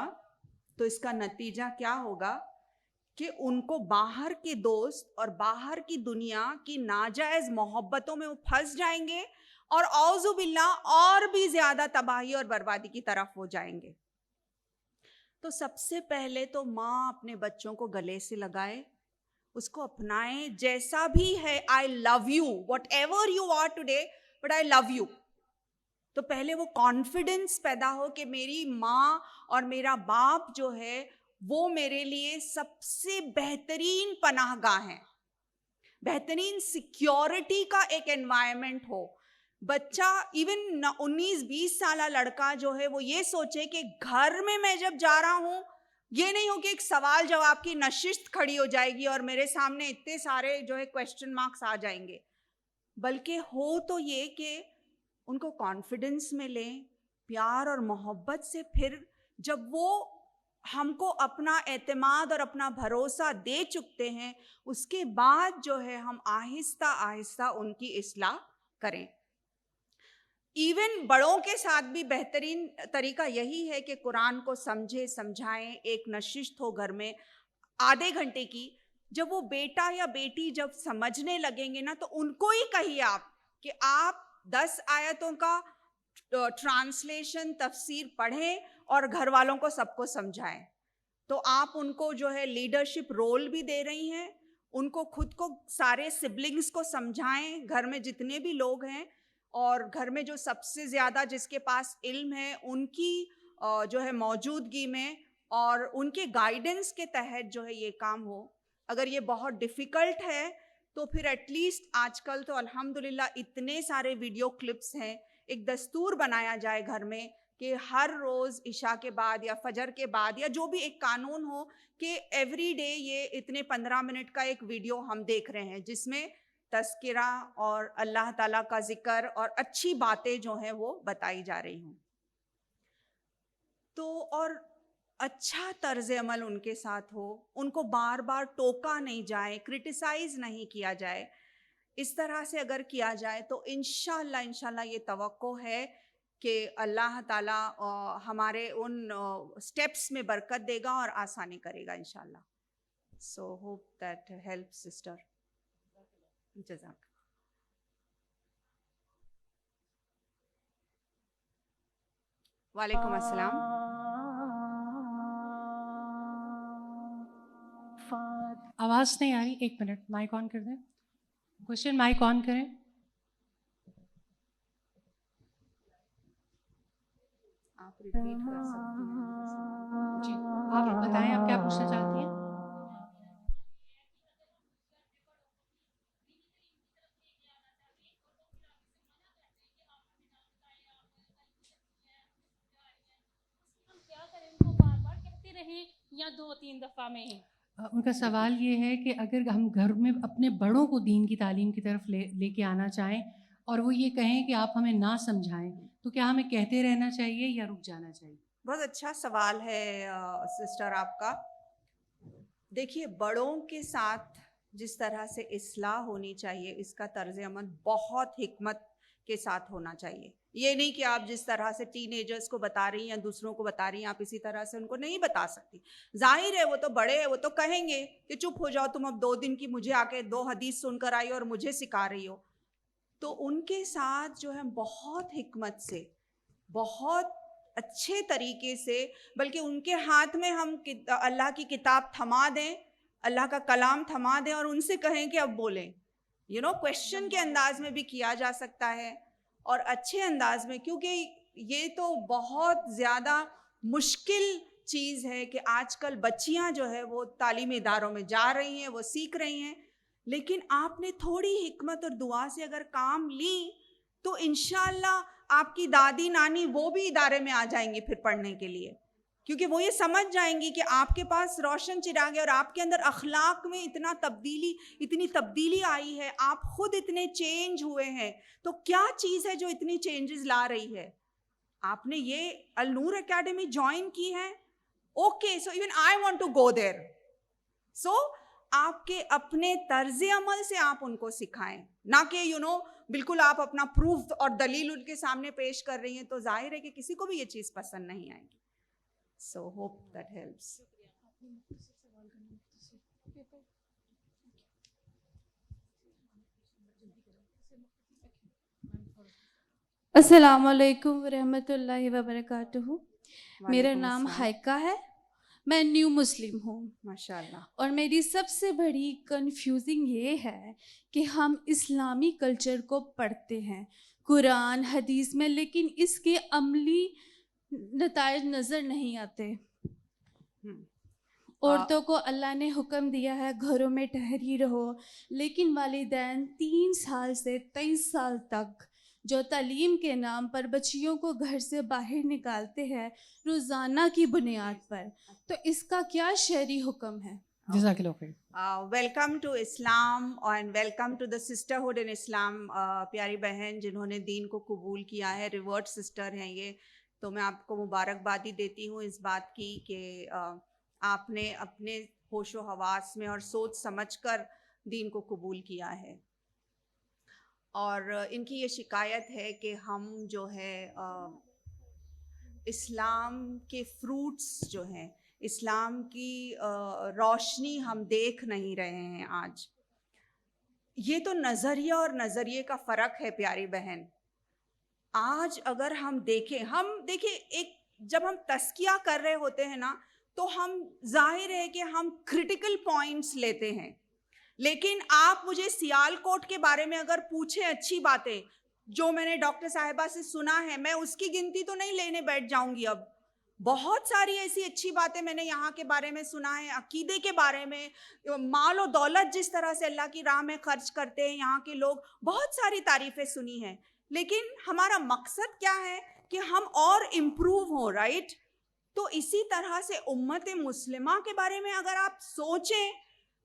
تو اس کا نتیجہ کیا ہوگا کہ ان کو باہر کے دوست اور باہر کی دنیا کی ناجائز محبتوں میں وہ پھنس جائیں گے، اور اعوذ باللہ اور بھی زیادہ تباہی اور بربادی کی طرف ہو جائیں گے۔ تو سب سے پہلے تو ماں اپنے بچوں کو گلے سے لگائے، اس کو اپنائے جیسا بھی ہے۔ I love you whatever you are today, but I love you. تو پہلے وہ کانفیڈنس پیدا ہو کہ میری ماں اور میرا باپ جو ہے وہ میرے لیے سب سے بہترین پناہ گاہ ہیں، بہترین سیکیورٹی کا ایک انوائرمنٹ ہو۔ بچہ ایون 19-20 سالہ لڑکا جو ہے وہ یہ سوچے کہ گھر میں جب جا رہا ہوں، یہ نہیں ہو کہ ایک سوال جواب کی نشست کھڑی ہو جائے گی اور میرے سامنے اتنے سارے جو ہے کویسچن مارکس آ جائیں گے، بلکہ ہو تو یہ کہ ان کو کانفیڈنس میں لیں، پیار اور محبت سے۔ پھر جب وہ ہم کو اپنا اعتماد اور اپنا بھروسہ دے چکتے ہیں، اس کے بعد جو ہے ہم آہستہ آہستہ ان کی اصلاح کریں۔ ایون بڑوں کے ساتھ بھی بہترین طریقہ یہی ہے کہ قرآن کو سمجھائیں، ایک نشست ہو گھر میں آدھے گھنٹے کی۔ جب وہ بیٹا یا بیٹی جب سمجھنے لگیں گے نا، تو ان کو ہی کہیے آپ کہ آپ 10 آیتوں کا ٹرانسلیشن تفسیر پڑھیں اور گھر والوں کو سب کو سمجھائیں۔ تو آپ ان کو جو ہے لیڈرشپ رول بھی دے رہی ہیں، ان کو خود کو سارے سبلنگز کو سمجھائیں، گھر میں جتنے بھی لوگ ہیں، اور گھر میں جو سب سے زیادہ جس کے پاس علم ہے ان کی جو ہے موجودگی میں اور ان کے گائیڈنس کے تحت جو ہے یہ کام ہو۔ اگر یہ بہت ڈیفیکلٹ ہے تو پھر ایٹ لیسٹ آج کل تو الحمدللہ اتنے سارے ویڈیو کلپس ہیں، ایک دستور بنایا جائے گھر میں کہ ہر روز عشاء کے بعد یا فجر کے بعد یا جو بھی ایک قانون ہو کہ ایوری ڈے یہ اتنے 15 منٹ کا ایک ویڈیو ہم دیکھ رہے ہیں جس میں تذکرہ اور اللہ تعالیٰ کا ذکر اور اچھی باتیں جو ہیں وہ بتائی جا رہی ہوں۔ تو اور اچھا طرز عمل ان کے ساتھ ہو، ان کو بار بار ٹوکا نہیں جائے، کرٹیسائز نہیں کیا جائے۔ اس طرح سے اگر کیا جائے تو انشاءاللہ یہ توقع ہے کہ اللہ تعالیٰ ہمارے ان سٹیپس میں برکت دے گا اور آسانی کرے گا انشاءاللہ۔ So hope that help sister. جزاک۔ وعلیکم السلام۔ آواز نہیں آ رہی، ایک منٹ، مائک آن کر دیں۔ کوشچن مائک آن کریں۔ آپ ریپیٹ کر سکتی ہیں؟ جی آپ بتائیں آپ کیا پوچھنا چاہتی ہیں؟ کیا کریں ان کو بار بار کہتے رہیں یا 2-3 دفعہ میں ہی؟ ان کا سوال یہ ہے کہ اگر ہم گھر میں اپنے بڑوں کو دین کی تعلیم کی طرف لے کے آنا چاہیں اور وہ یہ کہیں کہ آپ ہمیں نہ سمجھائیں تو کیا ہمیں کہتے رہنا چاہیے یا رک جانا چاہیے؟ بہت اچھا سوال ہے سسٹر آپ کا. دیکھیے بڑوں کے ساتھ جس طرح سے اصلاح ہونی چاہیے اس کا طرز عمل بہت حکمت کے ساتھ ہونا چاہیے. یہ نہیں کہ آپ جس طرح سے ٹین ایجرز کو بتا رہی ہیں یا دوسروں کو بتا رہی ہیں آپ اسی طرح سے ان کو نہیں بتا سکتی. ظاہر ہے وہ تو بڑے ہیں, وہ تو کہیں گے کہ چپ ہو جاؤ تم, اب 2 دن کی مجھے آ کے 2 حدیث سن کر آئی اور مجھے سکھا رہی ہو. تو ان کے ساتھ جو ہے بہت حکمت سے, بہت اچھے طریقے سے, بلکہ ان کے ہاتھ میں ہم اللہ کی کتاب تھما دیں, اللہ کا کلام تھما دیں اور ان سے کہیں کہ اب بولیں. کویسچن کے انداز میں بھی کیا جا سکتا ہے اور اچھے انداز میں, کیونکہ یہ تو بہت زیادہ مشکل چیز ہے کہ آج کل بچیاں جو ہے وہ تعلیمی اداروں میں جا رہی ہیں, وہ سیکھ رہی ہیں, لیکن آپ نے تھوڑی حکمت اور دعا سے اگر کام لی تو انشاءاللہ آپ کی دادی نانی وہ بھی ادارے میں آ جائیں گی پھر پڑھنے کے لیے, کیونکہ وہ یہ سمجھ جائیں گی کہ آپ کے پاس روشن چراغ ہے اور آپ کے اندر اخلاق میں اتنی تبدیلی آئی ہے, آپ خود اتنے چینج ہوئے ہیں. تو کیا چیز ہے جو اتنی چینجز لا رہی ہے؟ آپ نے یہ النور اکیڈمی جوائن کی ہے, okay, so even I want to go there. سو آپ کے اپنے طرز عمل سے آپ ان کو سکھائیں, نہ کہ بالکل آپ اپنا پروف اور دلیل ان کے سامنے پیش کر رہی ہیں, تو ظاہر ہے کہ کسی کو بھی یہ چیز پسند نہیں آئے گی. So hope that helps. السلام علیکم ورحمۃ اللہ وبرکاتہ. میرا نام ہائکہ ہے, میں نیو مسلم ہوں ماشاء اللہ. اور میری سب سے بڑی کنفیوزنگ یہ ہے کہ ہم اسلامی کلچر کو پڑھتے ہیں قرآن حدیث میں, لیکن اس کے عملی نتائج نظر نہیں آتے. عورتوں کو اللہ نے حکم دیا ہے گھروں میں ٹھہری رہو, لیکن والدین 3 سال سے 23 سال تک جو تعلیم کے نام پر بچیوں کو گھر سے باہر نکالتے ہیں روزانہ کی بنیاد پر, تو اس کا کیا شرعی حکم ہے؟ جزاک اللہ خیر. Welcome to Islam and welcome to the sisterhood in Islam. پیاری بہن جنہوں نے دین کو قبول کیا ہے, ریورٹ سسٹر ہیں یہ, تو میں آپ کو مبارکبادی دیتی ہوں اس بات کی کہ آپ نے اپنے ہوش و حواس میں اور سوچ سمجھ کر دین کو قبول کیا ہے. اور ان کی یہ شکایت ہے کہ ہم جو ہے اسلام کے فروٹس جو ہیں, اسلام کی روشنی ہم دیکھ نہیں رہے ہیں آج. یہ تو نظریہ اور نظریے کا فرق ہے پیاری بہن. آج اگر ہم دیکھیں ایک جب ہم تزکیہ کر رہے ہوتے ہیں نا, تو ہم ظاہر ہے کہ ہم کریٹیکل پوائنٹس لیتے ہیں, لیکن آپ مجھے سیال کوٹ کے بارے میں اگر پوچھیں اچھی باتیں جو میں نے ڈاکٹر صاحبہ سے سنا ہے, میں اس کی گنتی تو نہیں لینے بیٹھ جاؤں گی. اب بہت ساری ایسی اچھی باتیں میں نے یہاں کے بارے میں سنا ہے, عقیدے کے بارے میں, مال و دولت جس طرح سے اللہ کی راہ میں خرچ کرتے ہیں یہاں کے لوگ, بہت ساری تعریفیں سنی ہیں. لیکن ہمارا مقصد کیا ہے کہ ہم اور امپروو ہوں, رائٹ؟ تو اسی طرح سے امت مسلمہ کے بارے میں اگر آپ سوچیں,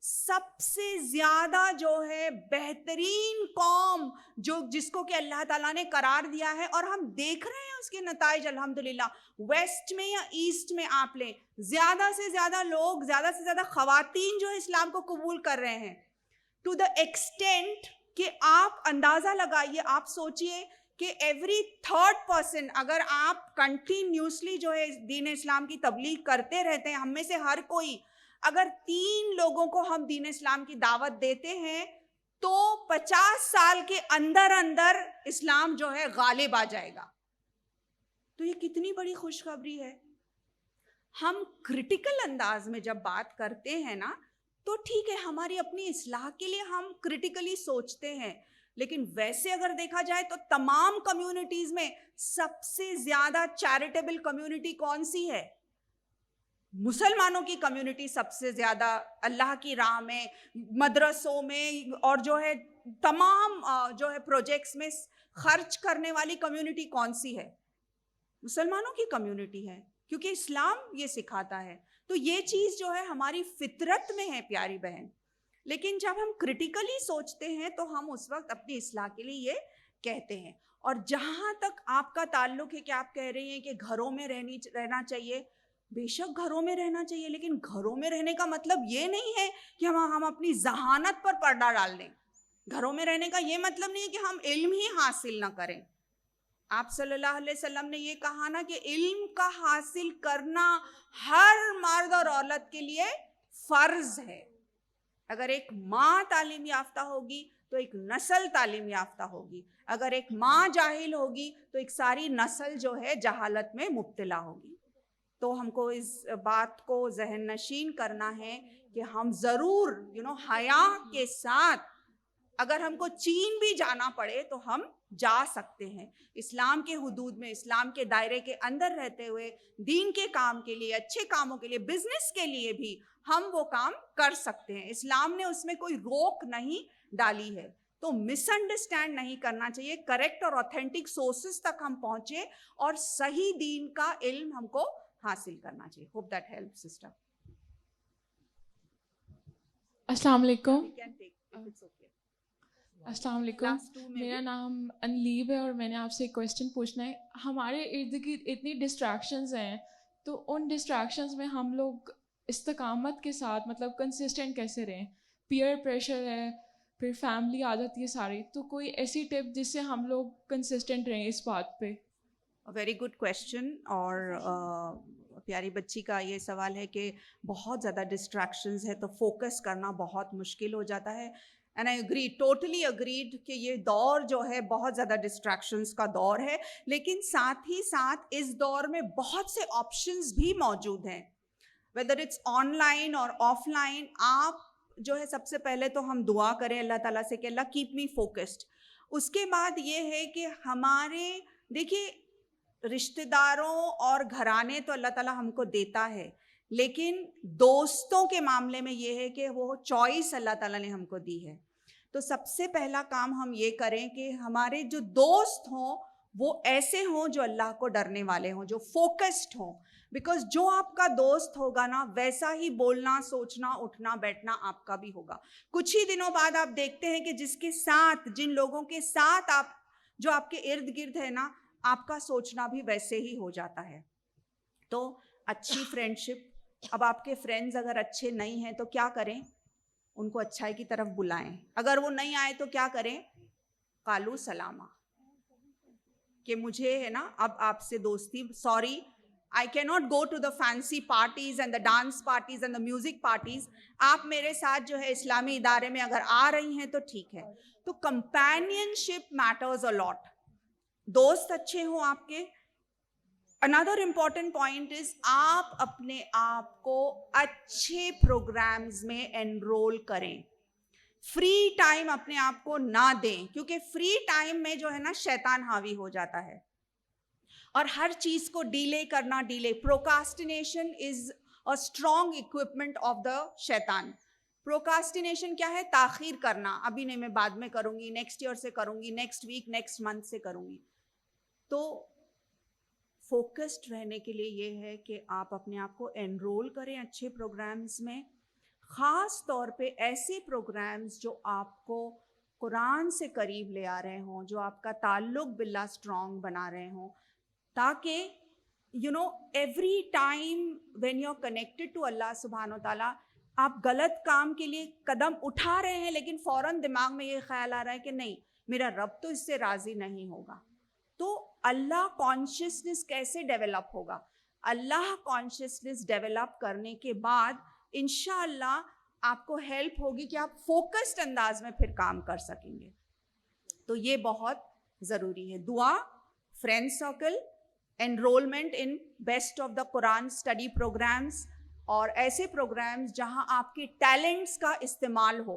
سب سے زیادہ جو ہے بہترین قوم جس کو کہ اللہ تعالیٰ نے قرار دیا ہے, اور ہم دیکھ رہے ہیں اس کے نتائج الحمدللہ. ویسٹ میں یا ایسٹ میں آپ لیں, زیادہ سے زیادہ لوگ, زیادہ سے زیادہ خواتین جو اسلام کو قبول کر رہے ہیں, ٹو دا ایکسٹینٹ کہ آپ اندازہ لگائیے, آپ سوچئے کہ ایوری 3rd پرسن, اگر آپ کنٹینیوسلی جو ہے دین اسلام کی تبلیغ کرتے رہتے ہیں, ہم میں سے ہر کوئی اگر 3 لوگوں کو ہم دین اسلام کی دعوت دیتے ہیں تو 50 سال کے اندر اسلام جو ہے غالب آ جائے گا. تو یہ کتنی بڑی خوشخبری ہے. ہم کریٹیکل انداز میں جب بات کرتے ہیں نا, تو ٹھیک ہے ہماری اپنی اصلاح کے لیے ہم کریٹیکلی سوچتے ہیں, لیکن ویسے اگر دیکھا جائے تو تمام کمیونٹیز میں سب سے زیادہ چیریٹیبل کمیونٹی کون سی ہے؟ مسلمانوں کی کمیونٹی سب سے زیادہ اللہ کی راہ میں، مدرسوں میں اور جو ہے تمام جو ہے پروجیکٹس میں خرچ کرنے والی کمیونٹی کون سی ہے؟ مسلمانوں کی کمیونٹی ہے، کیونکہ اسلام یہ سکھاتا ہے. تو یہ چیز جو ہے ہماری فطرت میں ہے پیاری بہن. لیکن جب ہم کرٹیکلی سوچتے ہیں تو ہم اس وقت اپنی اصلاح کے لیے یہ کہتے ہیں. اور جہاں تک آپ کا تعلق ہے کہ آپ کہہ رہے ہیں کہ گھروں میں رہنا چاہیے، بے شک گھروں میں رہنا چاہیے، لیکن گھروں میں رہنے کا مطلب یہ نہیں ہے کہ ہم اپنی ذہانت پر پردہ ڈال دیں. گھروں میں رہنے کا یہ مطلب نہیں ہے کہ ہم علم ہی حاصل نہ کریں. آپ صلی اللہ علیہ وسلم نے یہ کہا نا کہ علم کا حاصل کرنا ہر مرد اور عورت کے لیے فرض ہے. اگر ایک ماں تعلیم یافتہ ہوگی تو ایک نسل تعلیم یافتہ ہوگی. اگر ایک ماں جاہل ہوگی تو ایک ساری نسل جو ہے جہالت میں مبتلا ہوگی. تو ہم کو اس بات کو ذہن نشین کرنا ہے کہ ہم ضرور حیا کے ساتھ اگر ہم کو چین بھی جانا پڑے تو ہم جا سکتے ہیں. اسلام کے حدود میں، اسلام کے دائرے کے اندر رہتے ہوئے دین کے کام کے لیے، اچھے کاموں کے لیے، بزنس کے لیے بھی ہم وہ کام کر سکتے ہیں. اسلام نے اس میں کوئی روک نہیں ڈالی ہے. تو مس انڈرسٹینڈ نہیں کرنا چاہیے. کریکٹ اور اوتھینٹک سورسز تک ہم پہنچے اور صحیح دین کا علم ہم کو حاصل کرنا چاہیے. Hope that help sister. السلام علیکم. السلام علیکم. میرا نام انلیب ہے اور میں نے آپ سے ایک کویسچن پوچھنا ہے. ہمارے ارد گرد اتنی ڈسٹریکشنز ہیں، تو ان ڈسٹریکشنز میں ہم لوگ استقامت کے ساتھ مطلب کنسسٹنٹ کیسے رہیں؟ پیئر پریشر ہے، پھر فیملی آ جاتی ہے ساری، تو کوئی ایسی ٹپ جس سے ہم لوگ کنسسٹنٹ رہیں اس بات پہ؟ Very good question. اور پیاری بچی کا یہ سوال ہے کہ بہت زیادہ ڈسٹریکشنز ہے تو فوکس کرنا بہت مشکل ہو جاتا ہے. And I agree, totally agreed کہ یہ دور جو ہے بہت زیادہ ڈسٹریکشنز کا دور ہے. لیکن ساتھ ہی ساتھ اس دور میں بہت سے آپشنز بھی موجود ہیں، ویدر اٹس آن لائن اور آف لائن. آپ جو ہے سب سے پہلے تو ہم دعا کریں اللہ تعالیٰ سے کہ اللہ کیپ می فوکسڈ. اس کے بعد یہ ہے کہ ہمارے دیکھیے رشتہ داروں اور گھرانے تو اللہ تعالیٰ ہم کو دیتا ہے، لیکن دوستوں کے معاملے میں یہ ہے کہ وہ چوائس اللہ تعالیٰ نے ہم کو دی ہے. تو سب سے پہلا کام ہم یہ کریں کہ ہمارے جو دوست ہوں وہ ایسے ہوں جو اللہ کو ڈرنے والے ہوں، جو فوکسڈ ہوں. بیکاز جو آپ کا دوست ہوگا نا ویسا ہی بولنا، سوچنا، اٹھنا بیٹھنا آپ کا بھی ہوگا. کچھ ہی دنوں بعد آپ دیکھتے ہیں کہ جس کے ساتھ، جن لوگوں کے ساتھ آپ جو آپ کے ارد گرد ہے نا، آپ کا سوچنا بھی ویسے ہی ہو جاتا ہے. تو اچھی فرینڈشپ. اب آپ کے فرینڈز اگر اچھے نہیں ہیں تو کیا کریں؟ ان کو اچھائی کی طرف بلائیں. اگر وہ نہیں آئے تو کیا کریں؟ قالو سلامہ، کہ مجھے ہے نا اب آپ سے دوستی، sorry I cannot go to the fancy parties and the dance parties and the music parties. آپ میرے ساتھ جو ہے اسلامی ادارے میں اگر آ رہی ہیں تو ٹھیک ہے. تو companionship matters a lot. دوست اچھے ہوں آپ کے. Another important point is آپ اپنے آپ کو اچھے پروگرامز میں انرول کریں. فری ٹائم اپنے آپ کو نہ دیں، کیونکہ فری ٹائم میں جو ہے نا شیطان حاوی ہو جاتا ہے اور ہر چیز کو ڈیلے کرنا. Procrastination is a strong equipment of the شیطان. پروکاسٹینیشن کیا ہے؟ تاخیر کرنا. ابھی نہیں، میں بعد میں کروں گی، نیکسٹ ایئر سے کروں گی، نیکسٹ ویک، نیکسٹ منتھ سے کروں گی. تو فوکسڈ رہنے کے لیے یہ ہے کہ آپ اپنے آپ کو انرول کریں اچھے پروگرامز میں. خاص طور پہ ایسے پروگرامز جو آپ کو قرآن سے قریب لے آ رہے ہوں، جو آپ کا تعلق باللہ اسٹرانگ بنا رہے ہوں، تاکہ every time when you are connected to اللہ سبحانہ و تعالیٰ، آپ غلط کام کے لیے قدم اٹھا رہے ہیں لیکن فوراً دماغ میں یہ خیال آ رہا ہے کہ نہیں، میرا رب تو اس سے راضی نہیں ہوگا. تو اللہ کانشیسنس کیسے ڈیولپ ہوگا؟ اللہ کانشیسنس ڈیولپ کرنے کے بعد انشاءاللہ آپ کو ہیلپ ہوگی کہ آپ فوکسڈ انداز میں پھر کام کر سکیں گے. تو یہ بہت ضروری ہے. دعا، friend circle, enrollment in best of the Quran study programmes اور ایسے پروگرامز جہاں آپ کے ٹیلنٹس کا استعمال ہو.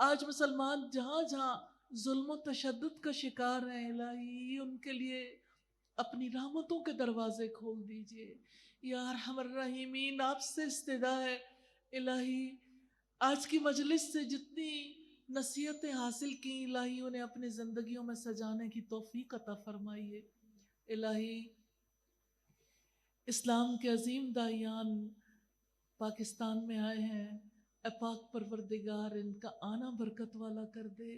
آج مسلمان جہاں جہاں ظلم و تشدد کا شکار ہیں الہی ان کے لیے اپنی رحمتوں کے دروازے کھول دیجئے یا ارحم الراحمین. آپ سے استدعا ہے الہی آج کی مجلس سے جتنی نصیحتیں حاصل کی الہی انہیں اپنی زندگیوں میں سجانے کی توفیق عطا فرمائیے. الہی اسلام کے عظیم داعیان پاکستان میں آئے ہیں، اے پاک پروردگار ان کا آنا برکت والا کر دے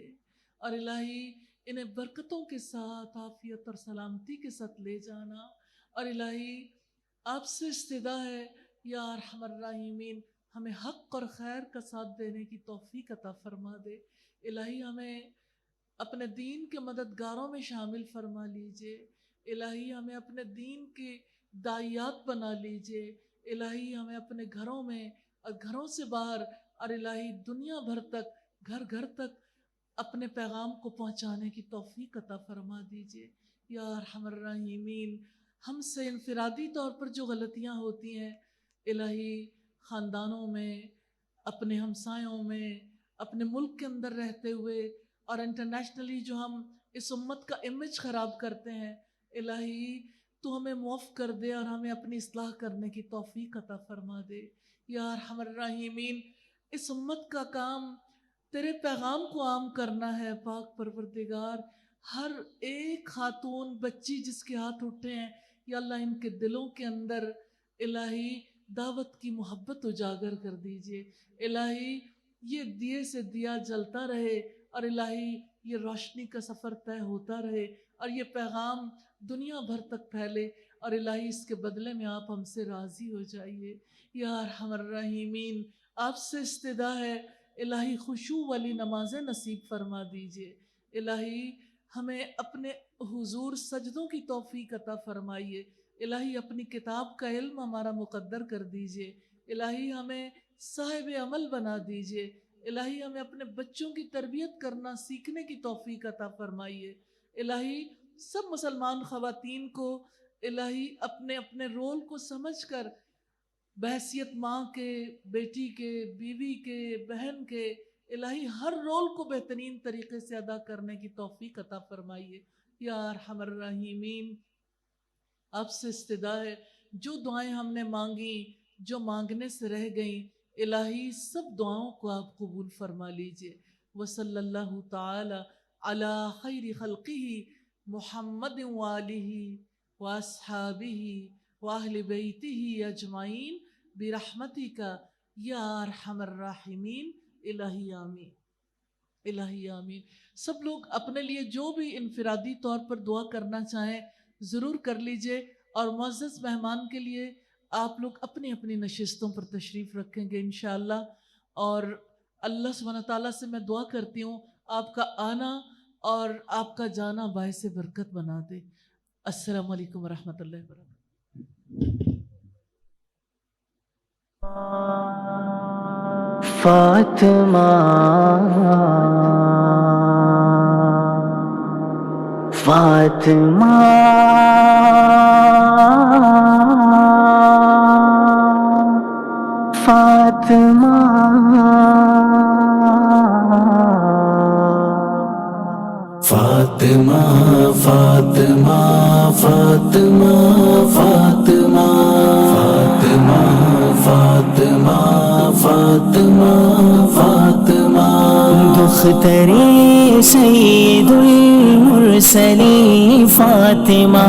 اور الہی انہیں برکتوں کے ساتھ عافیت اور سلامتی کے ساتھ لے جانا. اور الہی آپ سے استدعا ہے یا ارحم الراحمین ہمیں حق اور خیر کا ساتھ دینے کی توفیق عطا فرما دے. الہی ہمیں اپنے دین کے مددگاروں میں شامل فرما لیجئے. الہی ہمیں اپنے دین کے داعیات بنا لیجئے. الہی ہمیں اپنے گھروں میں اور گھروں سے باہر اور الہی دنیا بھر تک گھر گھر تک اپنے پیغام کو پہنچانے کی توفیق عطا فرما دیجئے یا ارحم الراحمین. ہم سے انفرادی طور پر جو غلطیاں ہوتی ہیں الہی خاندانوں میں، اپنے ہمسایوں میں، اپنے ملک کے اندر رہتے ہوئے اور انٹرنیشنلی جو ہم اس امت کا امیج خراب کرتے ہیں الہی تو ہمیں معاف کر دے اور ہمیں اپنی اصلاح کرنے کی توفیق عطا فرما دے یا ارحم الراحمین. اس امت کا کام تیرے پیغام کو عام کرنا ہے پاک پروردگار. ہر ایک خاتون بچی جس کے ہاتھ اٹھے ہیں یا اللہ ان کے دلوں کے اندر الہی دعوت کی محبت اجاگر کر دیجئے. الہی یہ دیے سے دیا جلتا رہے اور الہی یہ روشنی کا سفر طے ہوتا رہے اور یہ پیغام دنیا بھر تک پھیلے اور الہی اس کے بدلے میں آپ ہم سے راضی ہو جائیے یا ارحم الراحمین. آپ سے استدعا ہے الہی خشوع والی نمازیں نصیب فرما دیجئے. الہی ہمیں اپنے حضور سجدوں کی توفیق عطا فرمائیے. الہی اپنی کتاب کا علم ہمارا مقدر کر دیجئے. الہی ہمیں صاحب عمل بنا دیجئے. الہی ہمیں اپنے بچوں کی تربیت کرنا سیکھنے کی توفیق عطا فرمائیے. الہی سب مسلمان خواتین کو الہی اپنے اپنے رول کو سمجھ کر بحیثیت ماں کے، بیٹی کے، بیوی کے، بہن کے الہی ہر رول کو بہترین طریقے سے ادا کرنے کی توفیق عطا فرمائیے یا ارحم الراحمین. آپ سے استدعا ہے جو دعائیں ہم نے مانگی، جو مانگنے سے رہ گئیں الہی سب دعاؤں کو آپ قبول فرما لیجئے. وصلی اللہ تعالی علی خیر خلقہ محمد وآلہ واصحابہ واہل بیتہ اجمعین برحمتک یا ارحم الراحمین. الہی آمین، الہی آمین. سب لوگ اپنے لیے جو بھی انفرادی طور پر دعا کرنا چاہیں ضرور کر لیجئے اور معزز مہمان کے لیے آپ لوگ اپنی اپنی نشستوں پر تشریف رکھیں گے انشاءاللہ. اور اللہ سبحانہ تعالیٰ سے میں دعا کرتی ہوں آپ کا آنا اور آپ کا جانا باعث برکت بنا دے. السلام علیکم ورحمۃ اللہ وبرکاتہ. فاطمہ فاطمہ فاطمہ فاطمہ فاطمہ فاطمہ فاطمہ فاطمہ فاطمہ فاطمہ دختری سید المرسلین فاطمہ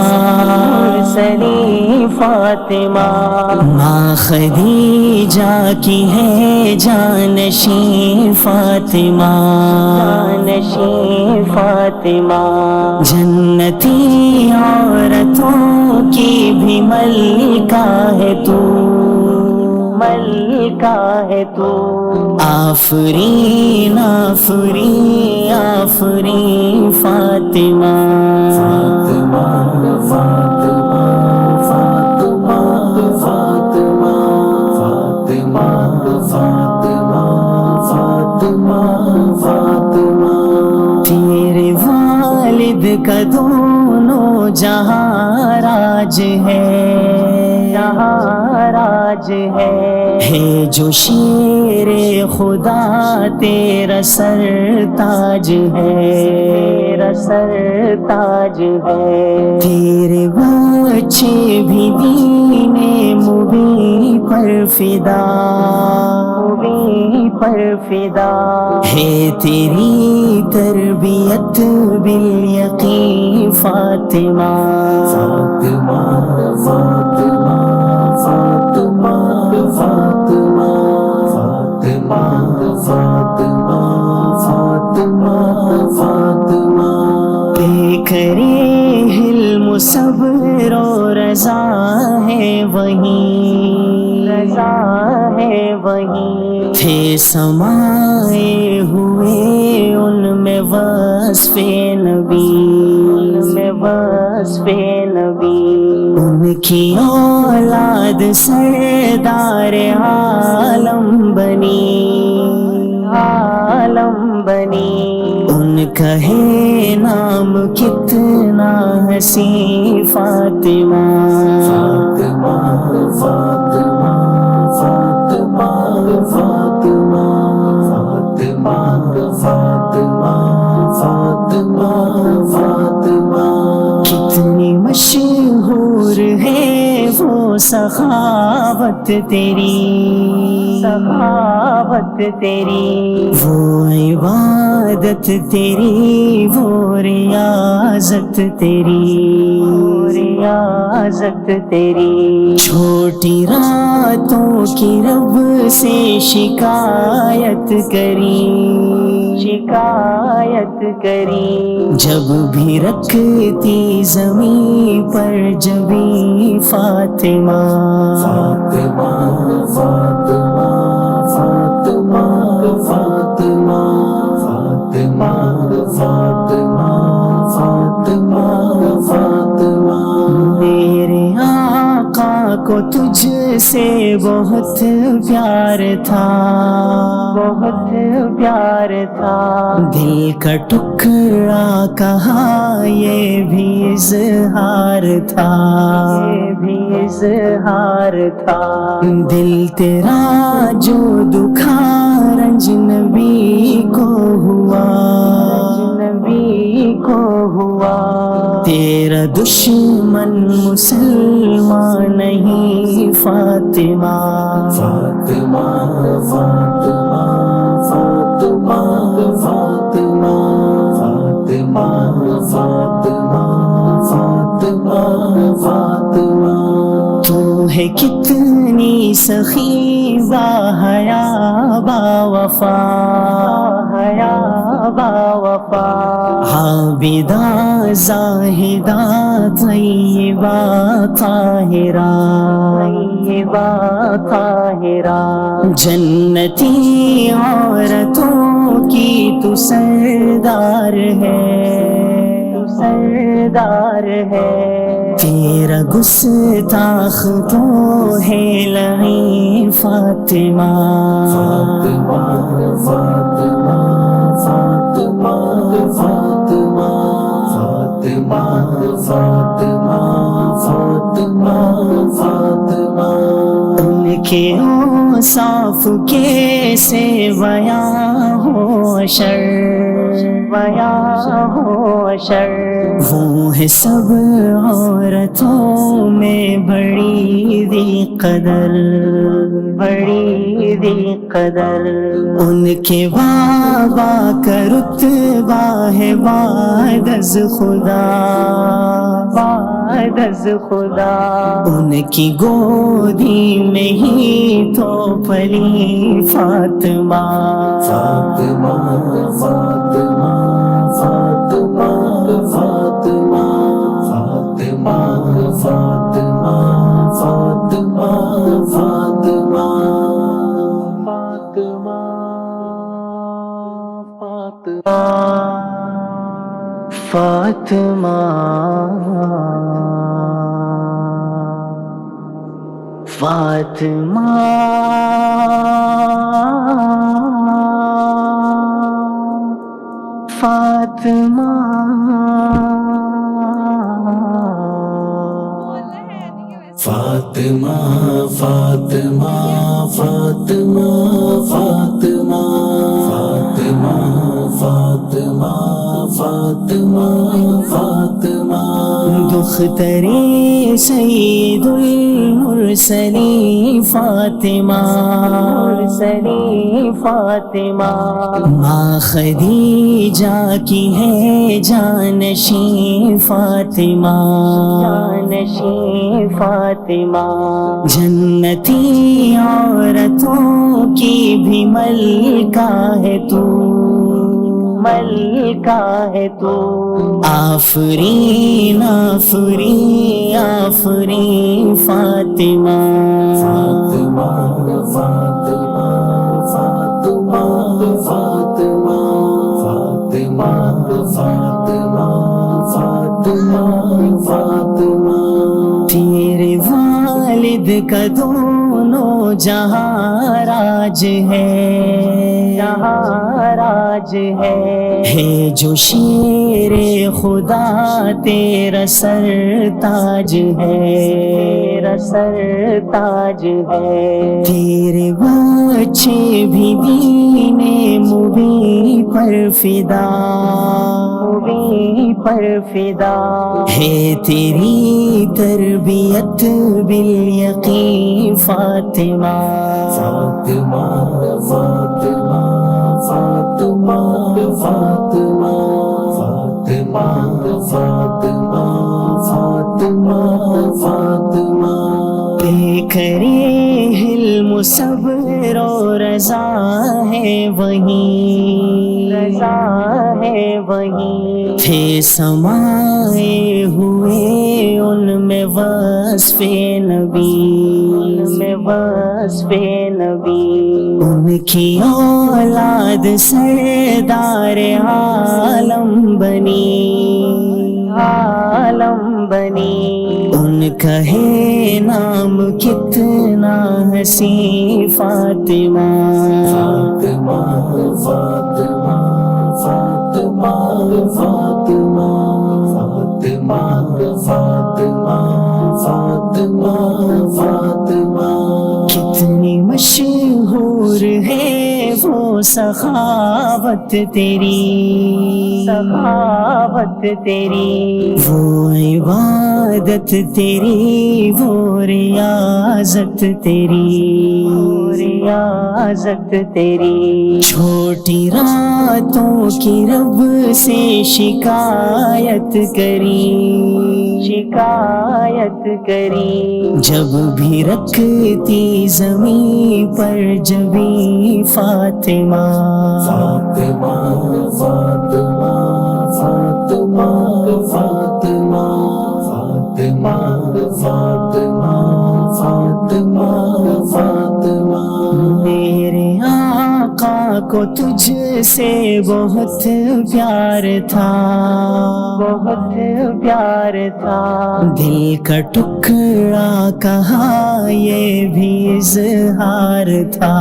فاطمہ ماں خدیجہ کی ہے جانشین فاطمہ فاطمہ جنتی عورتوں کی بھی ملکہ ہے تو آفرین آفرین آفرین فاطمہ فاطمہ فاطمہ فاطمہ فاطمہ فاطمہ فاطمہ فاطمہ فاطمہ تیرے والد کا دونوں جہاں راج ہے جہاں راج ہے جو شیر خدا تیرا سر تاج ہے، تیرا سر تاج ہے، تیرے بچے بھی دین مبین پر فدا، مبین پر فدا ہے، تیری تربیت بالیقین فاطمہ، فاطمہ فاطمہ فاطمہ فاطمہ فاطمہ فاطمہ فاطمہ فاطمہ، بے کرے حلم صبر و رضا ہے وہیں، رضا ہے وہیں، تھے سمائے ہوئے ان میں وصف نبی، ان میں وصف نبی، ان کی اولاد سردار عالم بنی، عالم بنی، ان کا ہے نام کتنا حسین فاطمہ، فاطمہ فاطمہ فاطمہ فاطمہ فاطمہ فاطمہ فاطمہ فاطمہ، کتنی مشہور ہے وہ سخاوت تیری، سخاوت تیری، وہ عبادت تیری، وہ ریاضت تیری، ریاضت تیری، چھوٹی راتوں کی رب سے شکایت کری، شکایت کری، جب بھی رکھتی زمین پر جبیں فاطمہ، فاطمہ فاطمہ فاطمہ فاطمہ فاطمہ فاطمہ فاطمہ فاطمہ، میرے آقا کو تجھ سے بہت پیار تھا، بہت پیار تھا، دل کا ٹکڑا کہا یہ بھی اظہار تھا، یہ بھی اظہار تھا، دل تیرا جو دکھا رنج نبی کو ہوا، نبی کو ہوا، تیرا دشمن مسلمان نہیں فاطمہ، فاطمہ فاطمہ فاطمہ فاطمہ فاطمہ فاطمہ فاطمہ فاطمہ، تو ہے کتنی سخی باحیا باوفا، حیا باوفا، عابدہ زاہدہ طیبہ طاہرہ، طیبہ طاہرہ، جنتی عورتوں کی تو سردار ہے، تو سردار ہے، تیرا گستاخ تو ہے لعین فاطمہ، فاطمہ فاطمہ فاطمہ فاطمہ فاطمہ فاطمہ فاطمہ فاطمہ، ان کے اوصاف کیسے بیاں ہو شر، بیاں ہو شر، وہ ہے سب عورتوں میں بڑی ذی قدر، بڑی ذی قدر، ان کے بابا کا رتبہ ہے بعد از خدا، بعد از خدا، ان کی گودی میں ہی تو پلی فاطمہ، فاطمہ فاطمہ فاطمہ فاطمہ فاطمہ فاطمہ فاطمہ فاطمہ فاطمہ فاطمہ فاطمہ فاطمہ فاطمہ فاطمہ فاطمہ فاطمہ فاطمہ فاطمہ فاطمہ فاطمہ فاطمہ دختر سید المرسلین فاطمہ فاطمہ ماں خدیجہ کی ہے جانشین فاطمہ فاطمہ جنتی عورتوں کی بھی ملکہ ہے تو آفرین آفرین آفرین فاطمہ فاطمہ فاطمہ فاطمہ فاطمہ فاطمہ فاطمہ فاطمہ فاطمہ تیرے والد کا دونوں جہاں راج ہے جو شیر خدا تیرا سر تاج ہے تیرے بچے بھی دین مبین پر فدا ہے تیری تربیت بالیقین فاطمہ فاطمہ فاطمہ فاطمہ فاطمہ فاطمہ فاطمہ فاطمہ فاطمہ کرے حلم صبر و رضا ہے وہیں تھے سمائے ہوئے ان میں وصف نبی ان کی اولاد سردار عالم بنی ان کا ہے نام کتنا حسین فاطمہ فاطمہ فاطمہ فاطمہ فاطمہ فاطمہ فاطمہ فاطمہ فاطمہ کتنی مشہور ہے وہ سخاوت تیری وہ عبادت تیری وہ ریاضت تیری چھوٹی راتوں کی رب سے شکایت کری جب بھی رکھتی زمین پر جبیں فاطمہ فاطمہ فاطمہ فاطمہ فاطمہ فاطمہ فاطمہ فاطمہ فاطمہ میرے آقا کو تجھ سے بہت پیار تھا دل کا ٹکڑا کہا یہ بھی اظہار تھا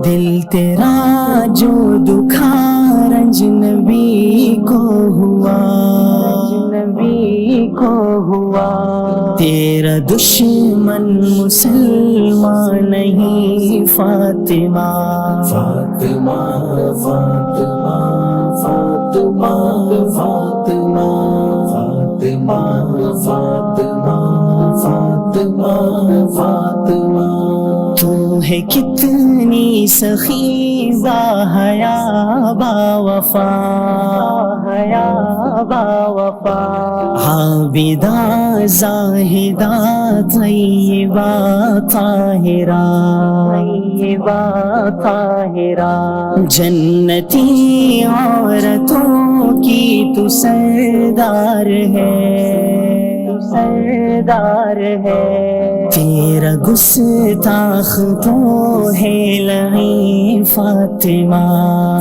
دل تیرا جو دکھا رنج نبی کو ہوا تیرا دشمن مسلمان نہیں فاطمہ فاطمہ فاطمہ فاطمہ فاطمہ فاطمہ فاطمہ فاطمہ فاطمہ تو ہے کتنی سخی باحیا باوفا عابدہ زاہدہ طیبہ طاہرہ جنتی عورتوں کی تو سردار ہے تیرا گستاخ تو ہے لعین فاطمہ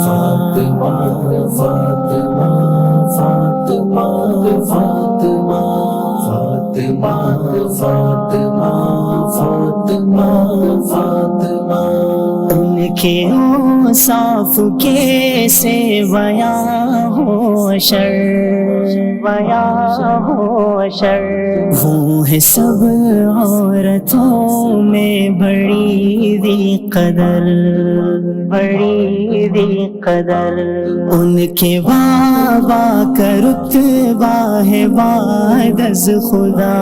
فاطمہ فاطمہ فاطمہ فاطمہ فاطمہ فاطمہ فاطمہ فاطمہ ان کے اوصاف کیسے بیاں ہو شر وہ ہے سب عورتوں میں بڑی ذی قدر ان کے بابا کا رتبہ ہے بعد از خدا